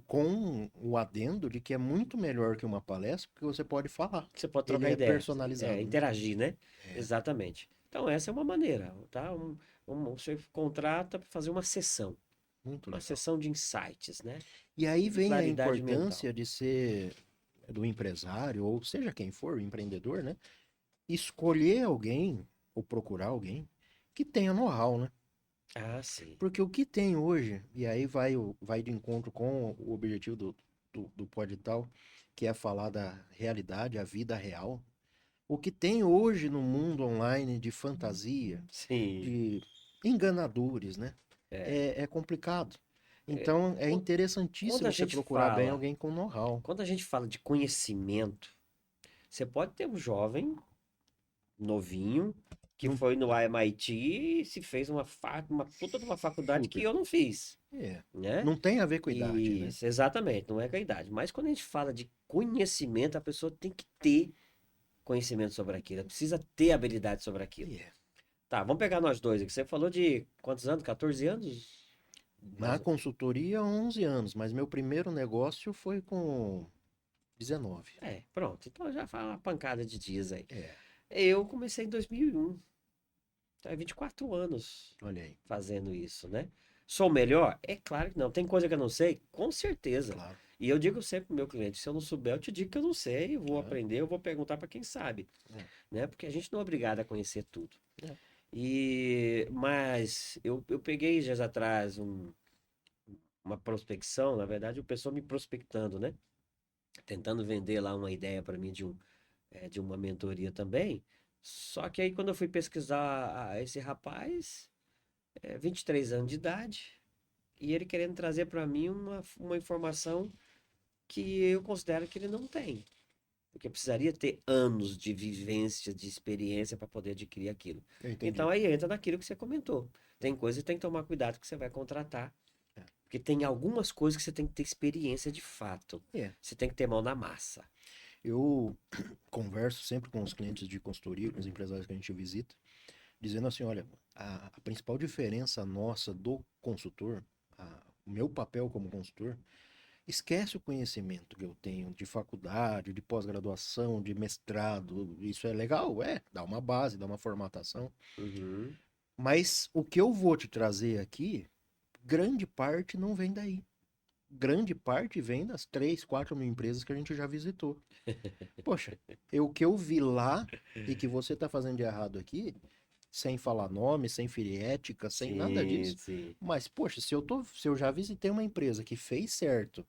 Com o adendo de que é muito melhor que uma palestra, porque você pode falar. Você pode Ele trocar é ideia, personalizado, né? interagir, né? É, Exatamente. Então, essa é uma maneira, tá? Você contrata para fazer muito uma legal. sessão de insights, né? E aí De vem a claridade mental. importância de ser do empresário, ou seja quem for, o empreendedor, né? Escolher alguém, ou procurar alguém, que tenha know-how, né? Ah, sim. Porque o que tem hoje, e aí vai de encontro com o objetivo do Podital, que é falar da realidade, a vida real. O que tem hoje no mundo online de fantasia, Sim. de enganadores, né? É. É complicado. É, Então é Quando quando a interessantíssimo você gente procurar bem fala, alguém com know-how. quando a gente fala de conhecimento, você pode ter um jovem novinho que Não, foi no MIT e se fez uma puta de uma faculdade que super. eu não fiz, É. né? Não tem a ver com idade, né? Isso, exatamente, não é com a idade. Mas quando a gente fala de conhecimento, a pessoa tem que ter conhecimento sobre aquilo, ela precisa ter habilidade sobre aquilo. É. Tá, vamos pegar nós dois aqui. Você falou de quantos anos? 14 anos? Na Mais... consultoria, 11 anos, mas meu primeiro negócio foi com 19. Pronto. Então já fala uma pancada de dias aí. É, Eu comecei em 2001. Então é 24 anos olha aí, fazendo isso, né? Sou melhor? É claro que não. Tem coisa que eu não sei? Com certeza. claro. E eu digo sempre pro meu cliente, se eu não souber, eu te digo que eu não sei, eu vou É, aprender, eu vou perguntar para quem sabe, é, né? Porque a gente não é obrigado a conhecer tudo. é. Mas eu peguei dias atrás uma prospecção, na verdade, o pessoal me prospectando, né? Tentando vender lá uma ideia para mim de uma mentoria também. Só que aí quando eu fui pesquisar esse rapaz, 23 anos de idade, e ele querendo trazer para mim uma informação que eu considero que ele não tem. Porque precisaria ter anos de vivência, de experiência para poder adquirir aquilo. Eu entendi. Então aí entra naquilo que você comentou. Tem coisa que tem que tomar cuidado que você vai contratar. É. Porque tem algumas coisas que você tem que ter experiência de fato. É. Você tem que ter mão na massa. Eu converso sempre com os clientes de consultoria, com os empresários que a gente visita, dizendo assim, olha, a principal diferença nossa do consultor, o meu papel como consultor, esquece o conhecimento que eu tenho de faculdade, de pós-graduação, de mestrado. Isso é legal? É, dá uma base, dá uma formatação. Uhum. Mas o que eu vou te trazer aqui, grande parte não vem daí. Grande parte vem das 3, 4 mil empresas que a gente já visitou. Poxa, o que eu vi lá e que você está fazendo de errado aqui, sem falar nome, sem ferir ética, sem nada Sim, disso. sim. Mas, poxa, se eu já visitei uma empresa que fez certo,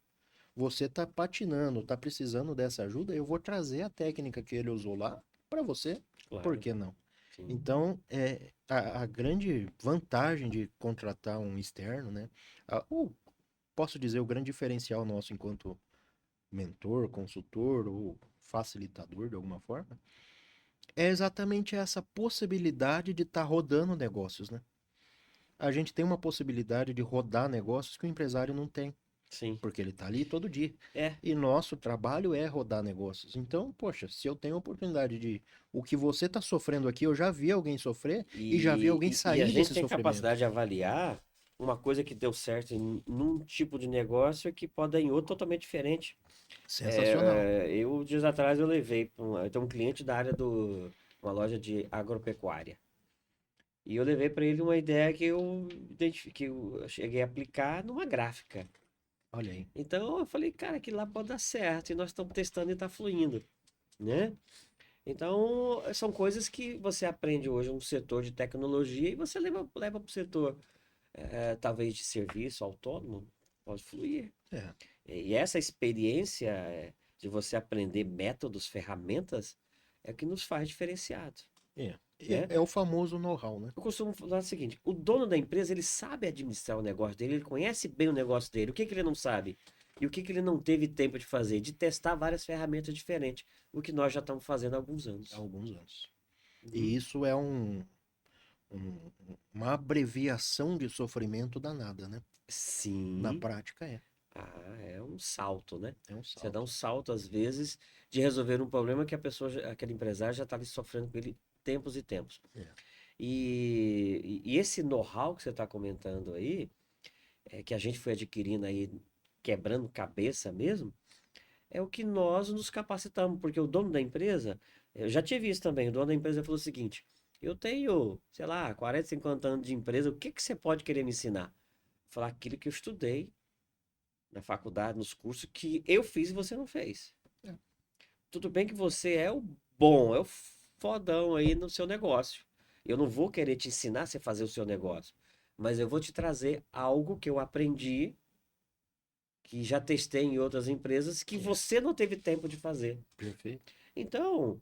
você tá patinando, tá precisando dessa ajuda, eu vou trazer a técnica que ele usou lá para você. Por Claro. que não? Sim. Então, a grande vantagem de contratar um externo, né? Ou posso dizer, o grande diferencial nosso enquanto mentor, consultor ou facilitador de alguma forma, é exatamente essa possibilidade de estar rodando negócios, né? A gente tem uma possibilidade de rodar negócios que o empresário não tem, Sim. porque ele está ali todo dia. É. E nosso trabalho é rodar negócios. Então, poxa, se eu tenho a oportunidade de o que você está sofrendo aqui, eu já vi alguém sofrer e já vi alguém E a sair gente desse tem sofrimento. capacidade de avaliar uma coisa que deu certo num tipo de negócio que pode dar em outro totalmente diferente. Sensacional. Dias atrás, eu levei para eu tenho um cliente da área uma loja de agropecuária. E eu levei para ele uma ideia que eu identifiquei, que eu cheguei a aplicar numa gráfica. Olha aí. Então eu falei, cara, que lá pode dar certo e nós estamos testando e está fluindo, né? Então são coisas que você aprende hoje no setor de tecnologia e você leva para o setor, talvez de serviço autônomo, pode fluir. É, E essa experiência de você aprender métodos, ferramentas, é o que nos faz diferenciado. é. né? É o famoso know-how, né? Eu costumo falar o seguinte: o dono da empresa, ele sabe administrar o negócio dele, ele conhece bem o negócio dele. O que que ele não sabe? E o que que ele não teve tempo de fazer? De testar várias ferramentas diferentes, o que nós já estamos fazendo há alguns Há anos. alguns anos. Uhum. E isso é um- uma abreviação de sofrimento danada, né? Na Sim. prática Ah, é um salto, né? é um Você dá um salto. salto, às vezes, de resolver um problema que a pessoa, aquele empresário já está ali sofrendo com ele tempos e tempos. É. E esse know-how que você está comentando aí, que a gente foi adquirindo aí, quebrando cabeça mesmo, é o que nós nos capacitamos, porque o dono da empresa, eu já tive isso também, o dono da empresa falou o seguinte: eu tenho, sei lá, 40, 50 anos de empresa, o que que você pode querer me ensinar? Falar aquilo que eu estudei na faculdade, nos cursos que eu fiz e você não fez. É. Tudo bem que você é o bom, é o fodão aí no seu negócio. Eu não vou querer te ensinar a você fazer o seu negócio, mas eu vou te trazer algo que eu aprendi, que já testei em outras empresas, que É. você não teve tempo de fazer. Perfeito. Então,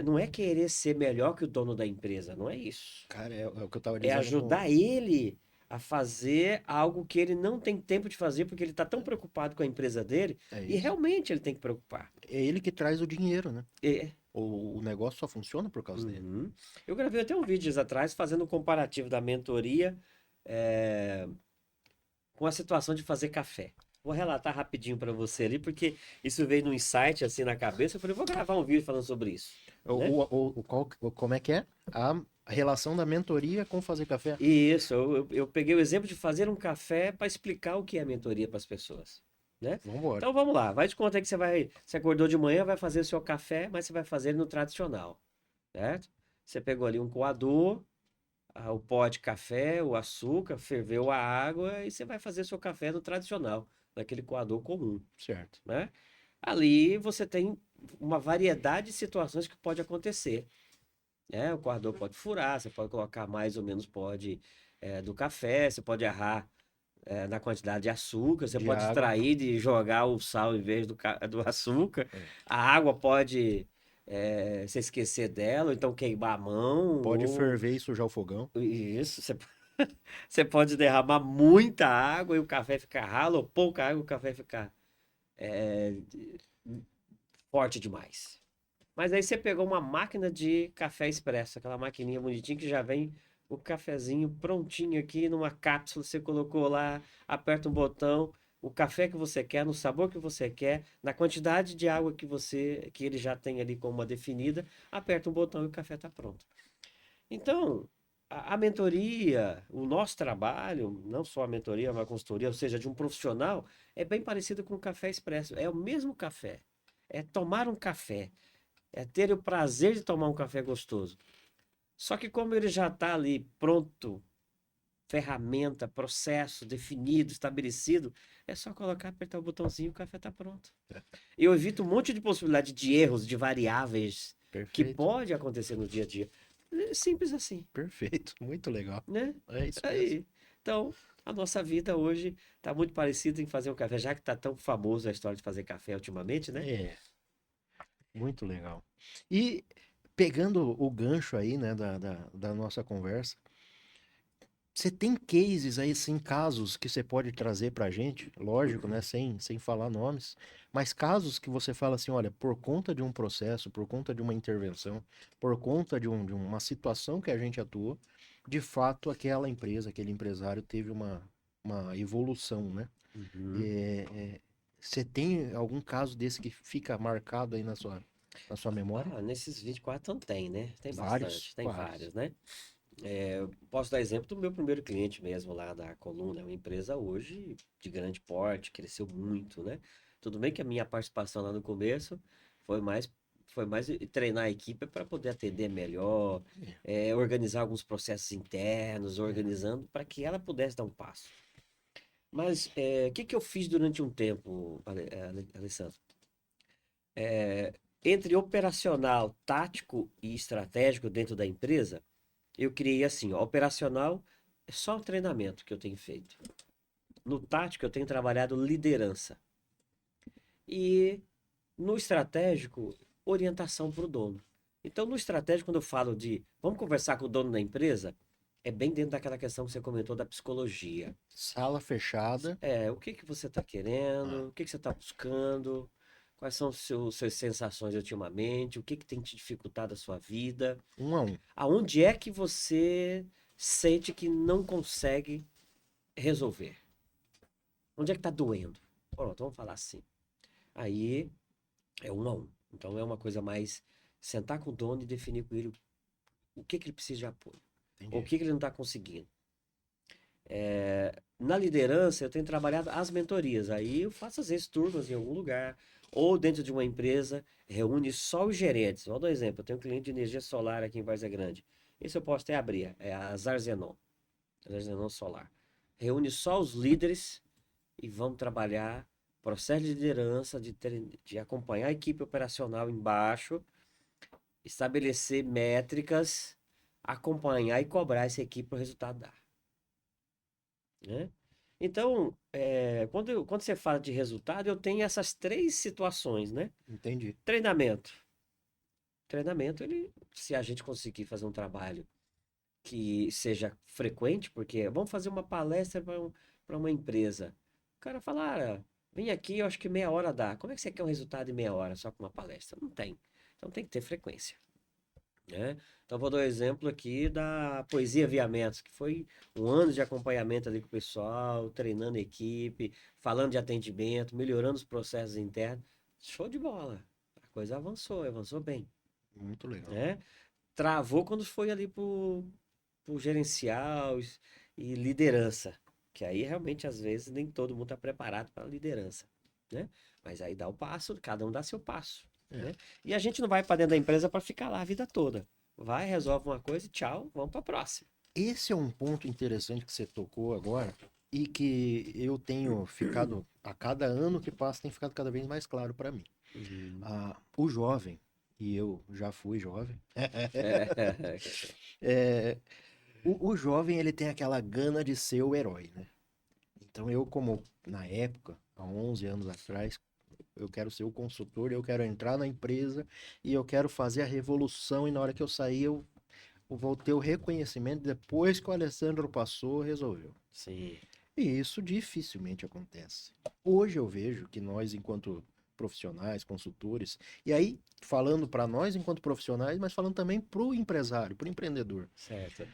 não é querer ser melhor que o dono da empresa, não é isso. Cara, é o que eu tava É dizendo com. ajudar ele a fazer algo que ele não tem tempo de fazer, porque ele está tão preocupado com a empresa dele, É e isso. realmente ele tem que preocupar. É ele que traz o dinheiro, né? É. O negócio só funciona por causa dele. Uhum. Eu gravei até um vídeo dias atrás fazendo um comparativo da mentoria é, com a situação de fazer café. Vou relatar rapidinho para você ali, porque isso veio num insight assim na cabeça. Eu falei, vou gravar um vídeo falando sobre isso, né? Como é que é? A relação da mentoria com fazer café. E isso, eu peguei o exemplo de fazer um café para explicar o que é mentoria para as pessoas, né? Vambora. Então vamos lá, vai de conta que você acordou de manhã, vai fazer o seu café, mas você vai fazer ele no tradicional, certo? Você pegou ali um coador, o pó de café, o açúcar, ferveu a água e você vai fazer seu café no tradicional, naquele coador comum, Certo. né? Ali você tem uma variedade de situações que pode acontecer, né? O coador pode furar, você pode colocar mais ou menos pó do café, você pode errar na quantidade de açúcar, você De pode água. extrair de jogar o sal em vez do açúcar, É. a água pode se esquecer dela, ou então queimar a mão, Pode ou ferver e sujar o fogão. isso, você pode derramar muita água e o café ficar ralo, ou pouca água e o café ficar é, forte demais. Mas aí você pegou uma máquina de café expresso, aquela maquininha bonitinha que já vem o cafezinho prontinho aqui numa cápsula, você colocou lá, aperta um botão, o café que você quer, no sabor que você quer, na quantidade de água que ele já tem ali como uma definida, aperta um botão e o café está pronto. Então, a mentoria, o nosso trabalho, não só a mentoria, mas a consultoria, ou seja, de um profissional, é bem parecido com o café expresso. É o mesmo café. É tomar um café. É ter o prazer de tomar um café gostoso. Só que como ele já está ali pronto, ferramenta, processo definido, estabelecido, é só colocar, apertar o botãozinho e o café está pronto. Eu evito um monte de possibilidade de erros, de variáveis que Perfeito. pode acontecer no dia a dia. É simples assim, Perfeito. Muito legal. né? É isso mesmo. Aí, então, a nossa vida hoje está muito parecida em fazer um café, já que está tão famoso a história de fazer café ultimamente, né? É, muito legal. E pegando o gancho aí, né, da nossa conversa, você tem cases aí, sim, casos que você pode trazer pra gente, lógico, né, sem falar nomes, mas casos que você fala assim, olha, por conta de um processo, por conta de uma intervenção, por conta de uma situação que a gente atuou, de fato aquela empresa, aquele empresário teve uma evolução, né? Uhum. É, você tem algum caso desse que fica marcado aí na sua memória? Nesses 24 não tem, né? Tem Vários, bastante, tem vários. vários, né? Posso dar exemplo do meu primeiro cliente mesmo lá da Coluna, é uma empresa hoje de grande porte, cresceu muito, né? Tudo bem que a minha participação lá no começo foi mais, foi mais treinar a equipe para poder atender melhor, organizar alguns processos internos, organizando para que ela pudesse dar um passo. Mas o que que eu fiz durante um tempo, Alessandro? Entre operacional, tático e estratégico dentro da empresa, eu criei assim, ó, operacional é só o treinamento que eu tenho feito. No tático eu tenho trabalhado liderança. E no estratégico, orientação para o dono. Então, no estratégico, quando eu falo de vamos conversar com o dono da empresa, é bem dentro daquela questão que você comentou da psicologia. Sala fechada. O que que você está Ah, querendo? O que que você está buscando? Quais são suas sensações ultimamente? O que que tem te dificultado a sua vida? um a um. Aonde é que você sente que não consegue resolver? Onde é que está doendo? Pronto, vamos falar assim. Aí é um a um. Então é uma coisa mais sentar com o dono e definir com ele o que que ele precisa de apoio. Ou o Entendi. que que ele não está conseguindo. Na liderança, eu tenho trabalhado as mentorias. Aí eu faço, às vezes, turmas em algum lugar, ou dentro de uma empresa, reúne só os gerentes. Vou dar um exemplo: eu tenho um cliente de energia solar aqui em Várzea Grande. Esse eu posso até abrir, é a Zarzenon, Solar. Reúne só os líderes e vamos trabalhar processo de liderança, de acompanhar a equipe operacional embaixo, estabelecer métricas, acompanhar e cobrar essa equipe para o resultado dar. Né? Então, quando você fala de resultado, eu tenho essas três situações, né? Entendi. Treinamento. Treinamento, se a gente conseguir fazer um trabalho que seja frequente, porque vamos fazer uma palestra para uma empresa. O cara fala, vem aqui, eu acho que meia hora dá. Como é que você quer um resultado em meia hora só com uma palestra? Não tem. Então tem que ter frequência. Né? Então vou dar um exemplo aqui da Poesia Aviamentos, que foi um ano de acompanhamento ali com o pessoal, treinando a equipe, falando de atendimento, melhorando os processos internos. Show de bola. A coisa avançou, avançou bem, Muito legal. né? Travou quando foi ali pro gerencial e liderança, que aí realmente às vezes nem todo mundo está preparado para a liderança, né? Mas aí dá o passo, cada um dá seu passo, É. né? E a gente não vai para dentro da empresa para ficar lá a vida toda. Vai, resolve uma coisa e tchau, vamos para a próxima. Esse é um ponto interessante que você tocou agora e que eu tenho ficado, a cada ano que passa, tem ficado cada vez mais claro para mim. Uhum. O jovem, e eu já fui jovem, É. é, o jovem ele tem aquela gana de ser o herói, né? Então eu, como na época, há 11 anos atrás, eu quero ser o consultor, eu quero entrar na empresa e eu quero fazer a revolução e na hora que eu sair eu vou ter o reconhecimento depois que o Alessandro passou, resolveu. Sim, E isso dificilmente acontece. Hoje eu vejo que nós, enquanto profissionais, consultores, e aí falando para nós enquanto profissionais, mas falando também para o empresário, para o empreendedor, certo.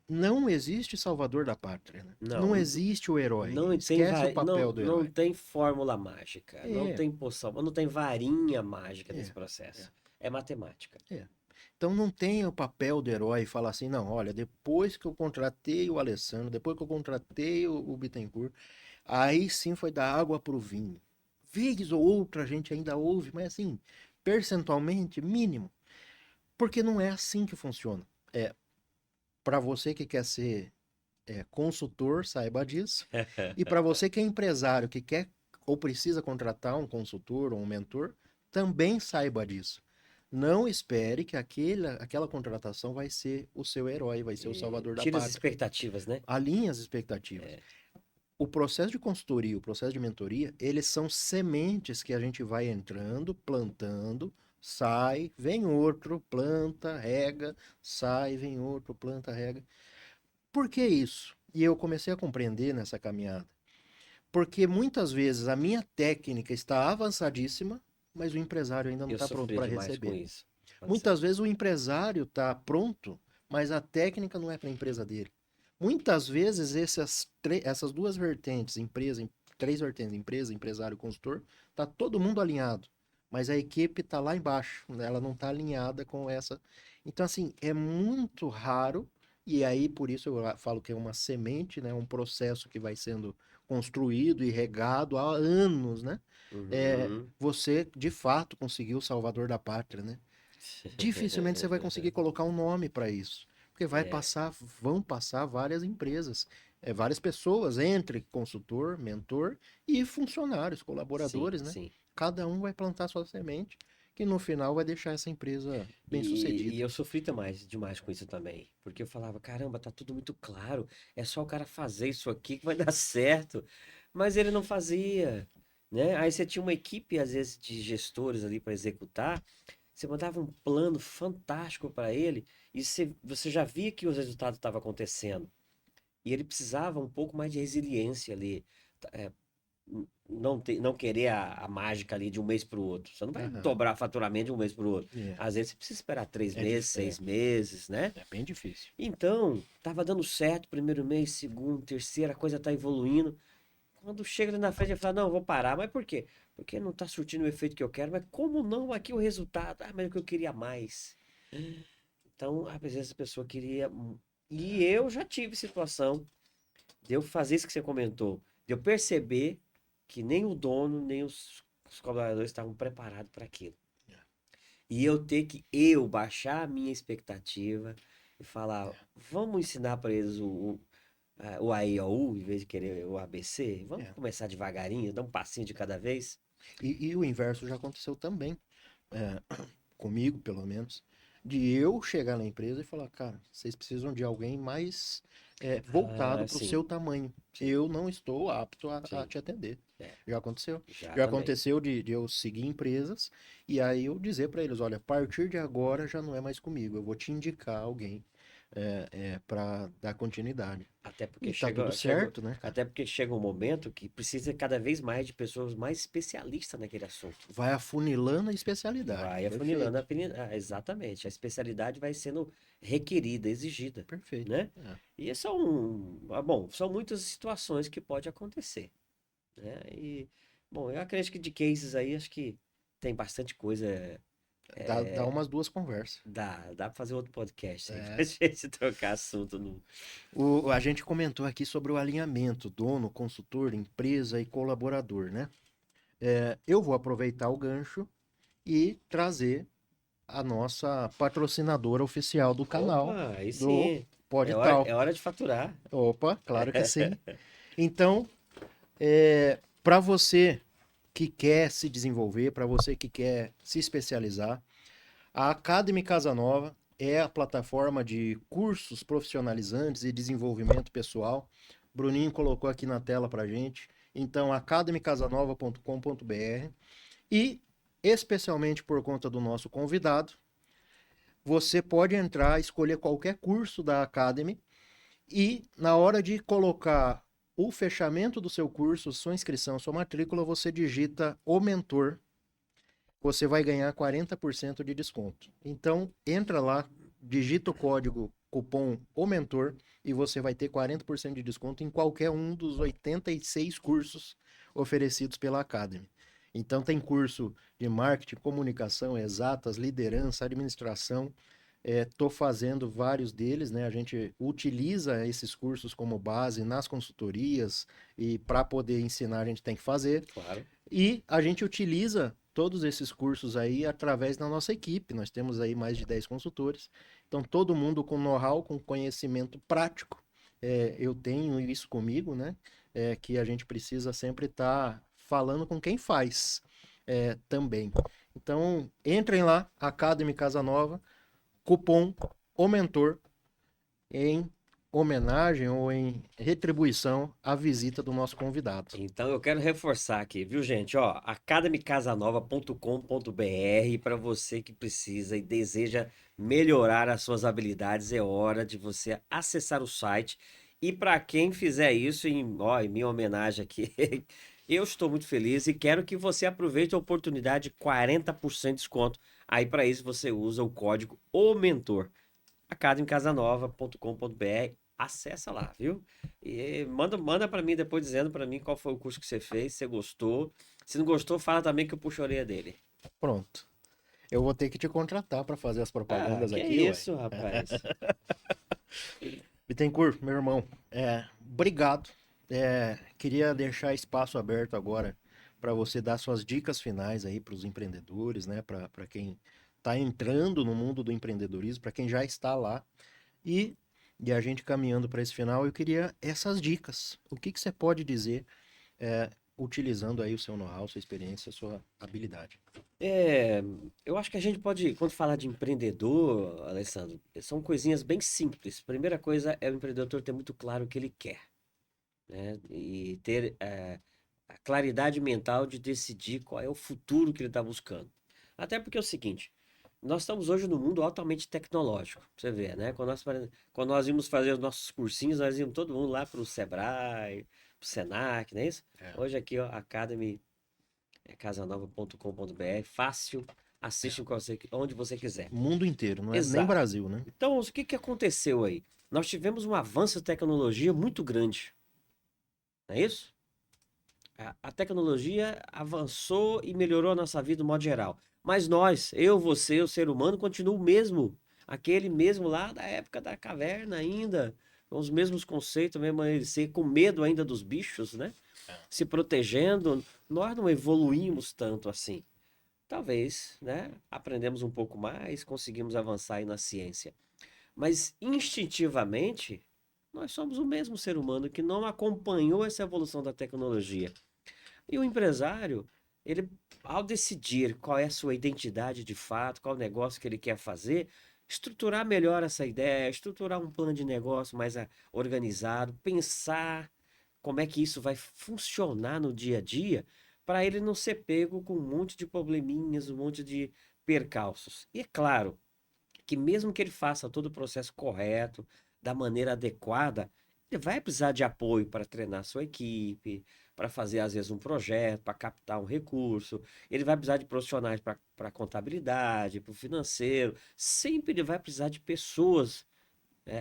não existe salvador da pátria, né? Não Não, existe o herói. não tem, Esquece o papel do não herói. tem fórmula mágica, não É, tem poção, não tem varinha mágica nesse é, processo. é, É matemática. é. Então não tem o papel do herói e falar assim, não, olha, depois que eu contratei o Alessandro, depois que eu contratei o Bittencourt, aí sim foi dar água pro vinho. Vez ou outra a gente ainda ouve, mas assim, percentualmente mínimo. Porque não é assim que funciona. É, para você que quer ser consultor, saiba disso. E para você que é empresário, que quer ou precisa contratar um consultor ou um mentor, também saiba disso. Não espere que aquela contratação vai ser o seu herói, vai ser o salvador da Tira as pátria. expectativas, né? Alinhe as expectativas. O processo de consultoria, o processo de mentoria, eles são sementes que a gente vai entrando, plantando, sai, vem outro, planta, rega, sai, vem outro, planta, rega. Por que isso? E eu comecei a compreender nessa caminhada. Porque muitas vezes a minha técnica está avançadíssima, mas o empresário ainda não Eu está pronto sofri para demais com receber. isso. Pode ser. Muitas vezes o empresário está pronto, mas a técnica não é para a empresa dele. Muitas vezes essas duas vertentes, três vertentes, empresa, empresário, consultor, tá todo mundo alinhado, mas a equipe está lá embaixo, né? Ela não está alinhada com essa. Então, assim, é muito raro, e aí por isso eu falo que é uma semente, né? Um processo que vai sendo construído e regado há anos, né? Uhum. Você, de fato, conseguiu o salvador da pátria, né? Dificilmente você vai conseguir colocar um nome para isso. Porque É, vão passar várias empresas, várias pessoas, entre consultor, mentor e funcionários, sim, colaboradores, né? sim. Cada um vai plantar sua semente, que no final vai deixar essa empresa bem E sucedida. eu sofri demais com isso também. Porque eu falava, caramba, tá tudo muito claro. É só o cara fazer isso aqui que vai dar certo. Mas ele não fazia, né? Aí você tinha uma equipe, às vezes, de gestores ali para executar. você mandava um plano fantástico para ele e você já via que os resultados estavam acontecendo. E ele precisava um pouco mais de resiliência ali. É, não querer a mágica ali de um mês para o outro. Você não vai Aham. dobrar faturamento de um mês para o outro. É, Às vezes você precisa esperar três é, meses, é, 6 meses, né? é bem difícil. Então, tava dando certo, primeiro mês, segundo, terceiro, a coisa tá evoluindo. Quando chega ali na frente, ele fala, não, eu vou parar. Mas por quê? Porque não tá surtindo o efeito que eu quero. Mas como não? Aqui o resultado. Ah, mas é o que eu queria mais. Então, às vezes a pessoa queria. E eu já tive situação de eu fazer isso que você comentou. De eu perceber que nem o dono, nem os colaboradores estavam preparados para aquilo. E eu ter que baixar a minha expectativa e falar, vamos ensinar para eles o A, I, O, U, em vez de querer o ABC? Vamos É. começar devagarinho, dar um passinho de cada vez? E o inverso já aconteceu também, é, comigo pelo menos, de eu chegar na empresa e falar, cara, vocês precisam de alguém mais voltado Ah, para o sim, seu tamanho. sim, Eu não estou apto a sim. te atender. É, Já aconteceu. já Já também. aconteceu de eu seguir empresas e aí eu dizer para eles, olha, a partir de agora já não é mais comigo, eu vou te indicar alguém para dar continuidade. Até E porque tá tudo certo, né, cara? até porque chega um momento que precisa cada vez mais de pessoas mais especialistas naquele assunto. Vai afunilando a especialidade. Vai afunilando Perfeito. exatamente. A especialidade vai sendo requerida, exigida, Perfeito. né? E bom, são muitas situações que pode acontecer, né? E, bom, eu acredito que de cases aí, acho que tem bastante coisa. Dá umas duas conversas. Dá pra fazer outro podcast aí pra É. gente trocar assunto. No... A gente comentou aqui sobre o alinhamento, dono, consultor, empresa e colaborador, né? Eu vou aproveitar o gancho e trazer a nossa patrocinadora oficial do canal, Opa, aí do sim. Pode Tal. É hora de faturar. Opa, claro que sim. Então, para você que quer se desenvolver, para você que quer se especializar, a Academy Casa Nova é a plataforma de cursos profissionalizantes e desenvolvimento pessoal. Bruninho colocou aqui na tela para gente. Então, academicasanova.com.br. E, especialmente por conta do nosso convidado, você pode entrar, escolher qualquer curso da Academy e, na hora de colocar o fechamento do seu curso, sua inscrição, sua matrícula, você digita o mentor, você vai ganhar 40% de desconto. Então, entra lá, digita o código cupom O Mentor e você vai ter 40% de desconto em qualquer um dos 86 cursos oferecidos pela Academy. Então, tem curso de marketing, comunicação, exatas, liderança, administração. Estou fazendo vários deles, né? A gente utiliza esses cursos como base nas consultorias e para poder ensinar a gente tem que fazer. Claro. E a gente utiliza todos esses cursos aí através da nossa equipe. Nós temos aí mais de 10 consultores. Então, todo mundo com know-how, com conhecimento prático. Eu tenho isso comigo, né? Que a gente precisa sempre estar falando com quem faz também. Então, entrem lá, Academy Casa Nova, cupom O Mentor, em homenagem ou em retribuição à visita do nosso convidado. Então eu quero reforçar aqui, viu, gente? Ó, academicasanova.com.br para você que precisa e deseja melhorar as suas habilidades, é hora de você acessar o site. E para quem fizer isso, em minha homenagem aqui, eu estou muito feliz e quero que você aproveite a oportunidade de 40% de desconto. Aí para isso você usa o código O Mentor, academicasanova.com.br. Acessa lá, viu? E manda para mim depois dizendo para mim qual foi o curso que você fez, se você gostou. Se não gostou, fala também que eu puxo a orelha dele. Pronto. Eu vou ter que te contratar para fazer as Ah, propagandas que aqui, ué. isso, rapaz. Bittencourt, meu irmão, obrigado. Queria deixar espaço aberto agora para você dar suas dicas finais aí para os empreendedores, né? Para quem está entrando no mundo do empreendedorismo, para quem já está lá. E, e a gente caminhando para esse final, eu queria essas dicas. O que que você pode dizer utilizando aí o seu know-how, sua experiência, sua habilidade? É, eu acho que a gente pode, quando falar de empreendedor, Alessandro, são coisinhas bem simples. Primeira coisa é o empreendedor ter muito claro o que ele quer, né? E ter a claridade mental de decidir qual é o futuro que ele está buscando. Até porque é o seguinte. nós estamos hoje num mundo altamente tecnológico, pra você ver, né? Quando nós íamos fazer os nossos cursinhos, nós íamos todo mundo lá pro Sebrae, pro Senac, não é isso? É. Hoje aqui, ó, Academy, casanova.com.br, fácil, assiste onde você quiser. Mundo inteiro, não é nem Exato. Brasil, né? Então, o que que aconteceu aí? Nós tivemos um avanço de tecnologia muito grande, não é isso? A tecnologia avançou e melhorou a nossa vida de modo geral. Mas nós, eu, você, o ser humano, continua o mesmo. Aquele mesmo lá da época da caverna ainda. Com os mesmos conceitos, mesmo ele ser com medo ainda dos bichos, né? Se protegendo. Nós não evoluímos tanto assim. Talvez, né? Aprendemos um pouco mais, conseguimos avançar aí na ciência. Mas instintivamente, nós somos o mesmo ser humano que não acompanhou essa evolução da tecnologia. E o empresário, ele, ao decidir qual é a sua identidade de fato, qual o negócio que ele quer fazer, estruturar melhor essa ideia, estruturar um plano de negócio mais organizado, pensar como é que isso vai funcionar no dia a dia, para ele não ser pego com um monte de probleminhas, um monte de percalços. E é claro que mesmo que ele faça todo o processo correto, da maneira adequada, ele vai precisar de apoio para treinar sua equipe, para fazer às vezes um projeto, para captar um recurso. Ele vai precisar de profissionais para contabilidade, para o financeiro. Sempre ele vai precisar de pessoas,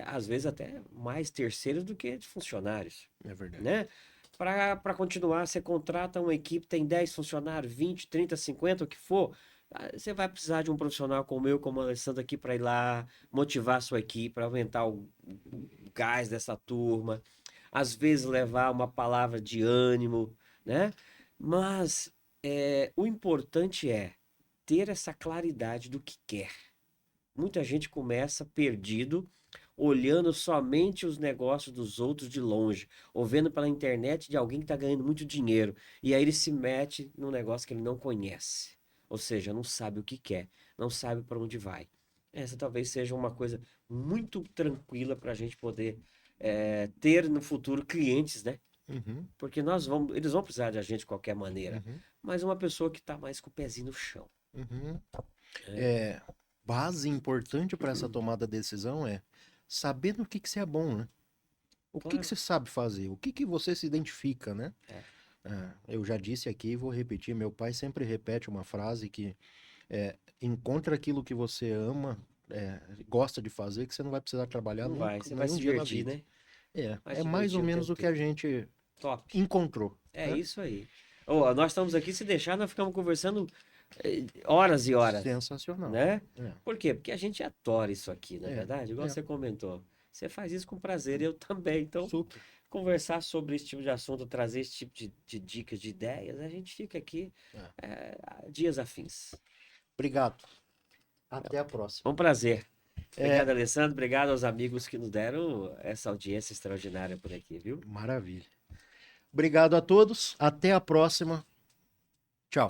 às vezes até mais terceiros do que de funcionários, É verdade. né? Para continuar, você contrata uma equipe, tem 10 funcionários, 20, 30, 50, o que for. Você vai precisar de um profissional como eu, como o Alessandro aqui, para ir lá motivar a sua equipe, para aumentar o gás dessa turma. Às vezes levar uma palavra de ânimo, né? Mas o importante é ter essa claridade do que quer. Muita gente começa perdido, olhando somente os negócios dos outros de longe, ou vendo pela internet de alguém que está ganhando muito dinheiro. E aí ele se mete num negócio que ele não conhece. Ou seja, não sabe o que quer, não sabe para onde vai. Essa talvez seja uma coisa muito tranquila para a gente poder ter no futuro clientes, né? Uhum, Porque eles vão precisar de a gente de qualquer maneira. uhum, Mas uma pessoa que está mais com o pezinho no chão. uhum. Né? É, base importante para essa tomada de decisão é saber no que você é bom, né? O que Claro. você sabe fazer? O que você se identifica, né? É. Eu já disse aqui e vou repetir. Meu pai sempre repete uma frase que encontra aquilo que você ama, gosta de fazer, que você não vai precisar trabalhar Não vai, nunca, você vai nenhum se dia na divertir, vida. né? Vai É se mais ou divertir o menos tempo o que todo. a gente Top. encontrou, É né? isso aí. Ô, nós estamos aqui, se deixar, nós ficamos conversando horas e horas, Sensacional. né? É, Por quê? Porque a gente adora isso aqui, na é, verdade, igual é. você comentou. Você faz isso com prazer, eu também. Então, Super. conversar sobre esse tipo de assunto, trazer esse tipo de dicas, de ideias, a gente fica aqui É. dias afins. Obrigado. Até a próxima. Um prazer. É, Obrigado, Alessandro. Obrigado aos amigos que nos deram essa audiência extraordinária por aqui, viu? maravilha. Obrigado a todos. Até a próxima. Tchau.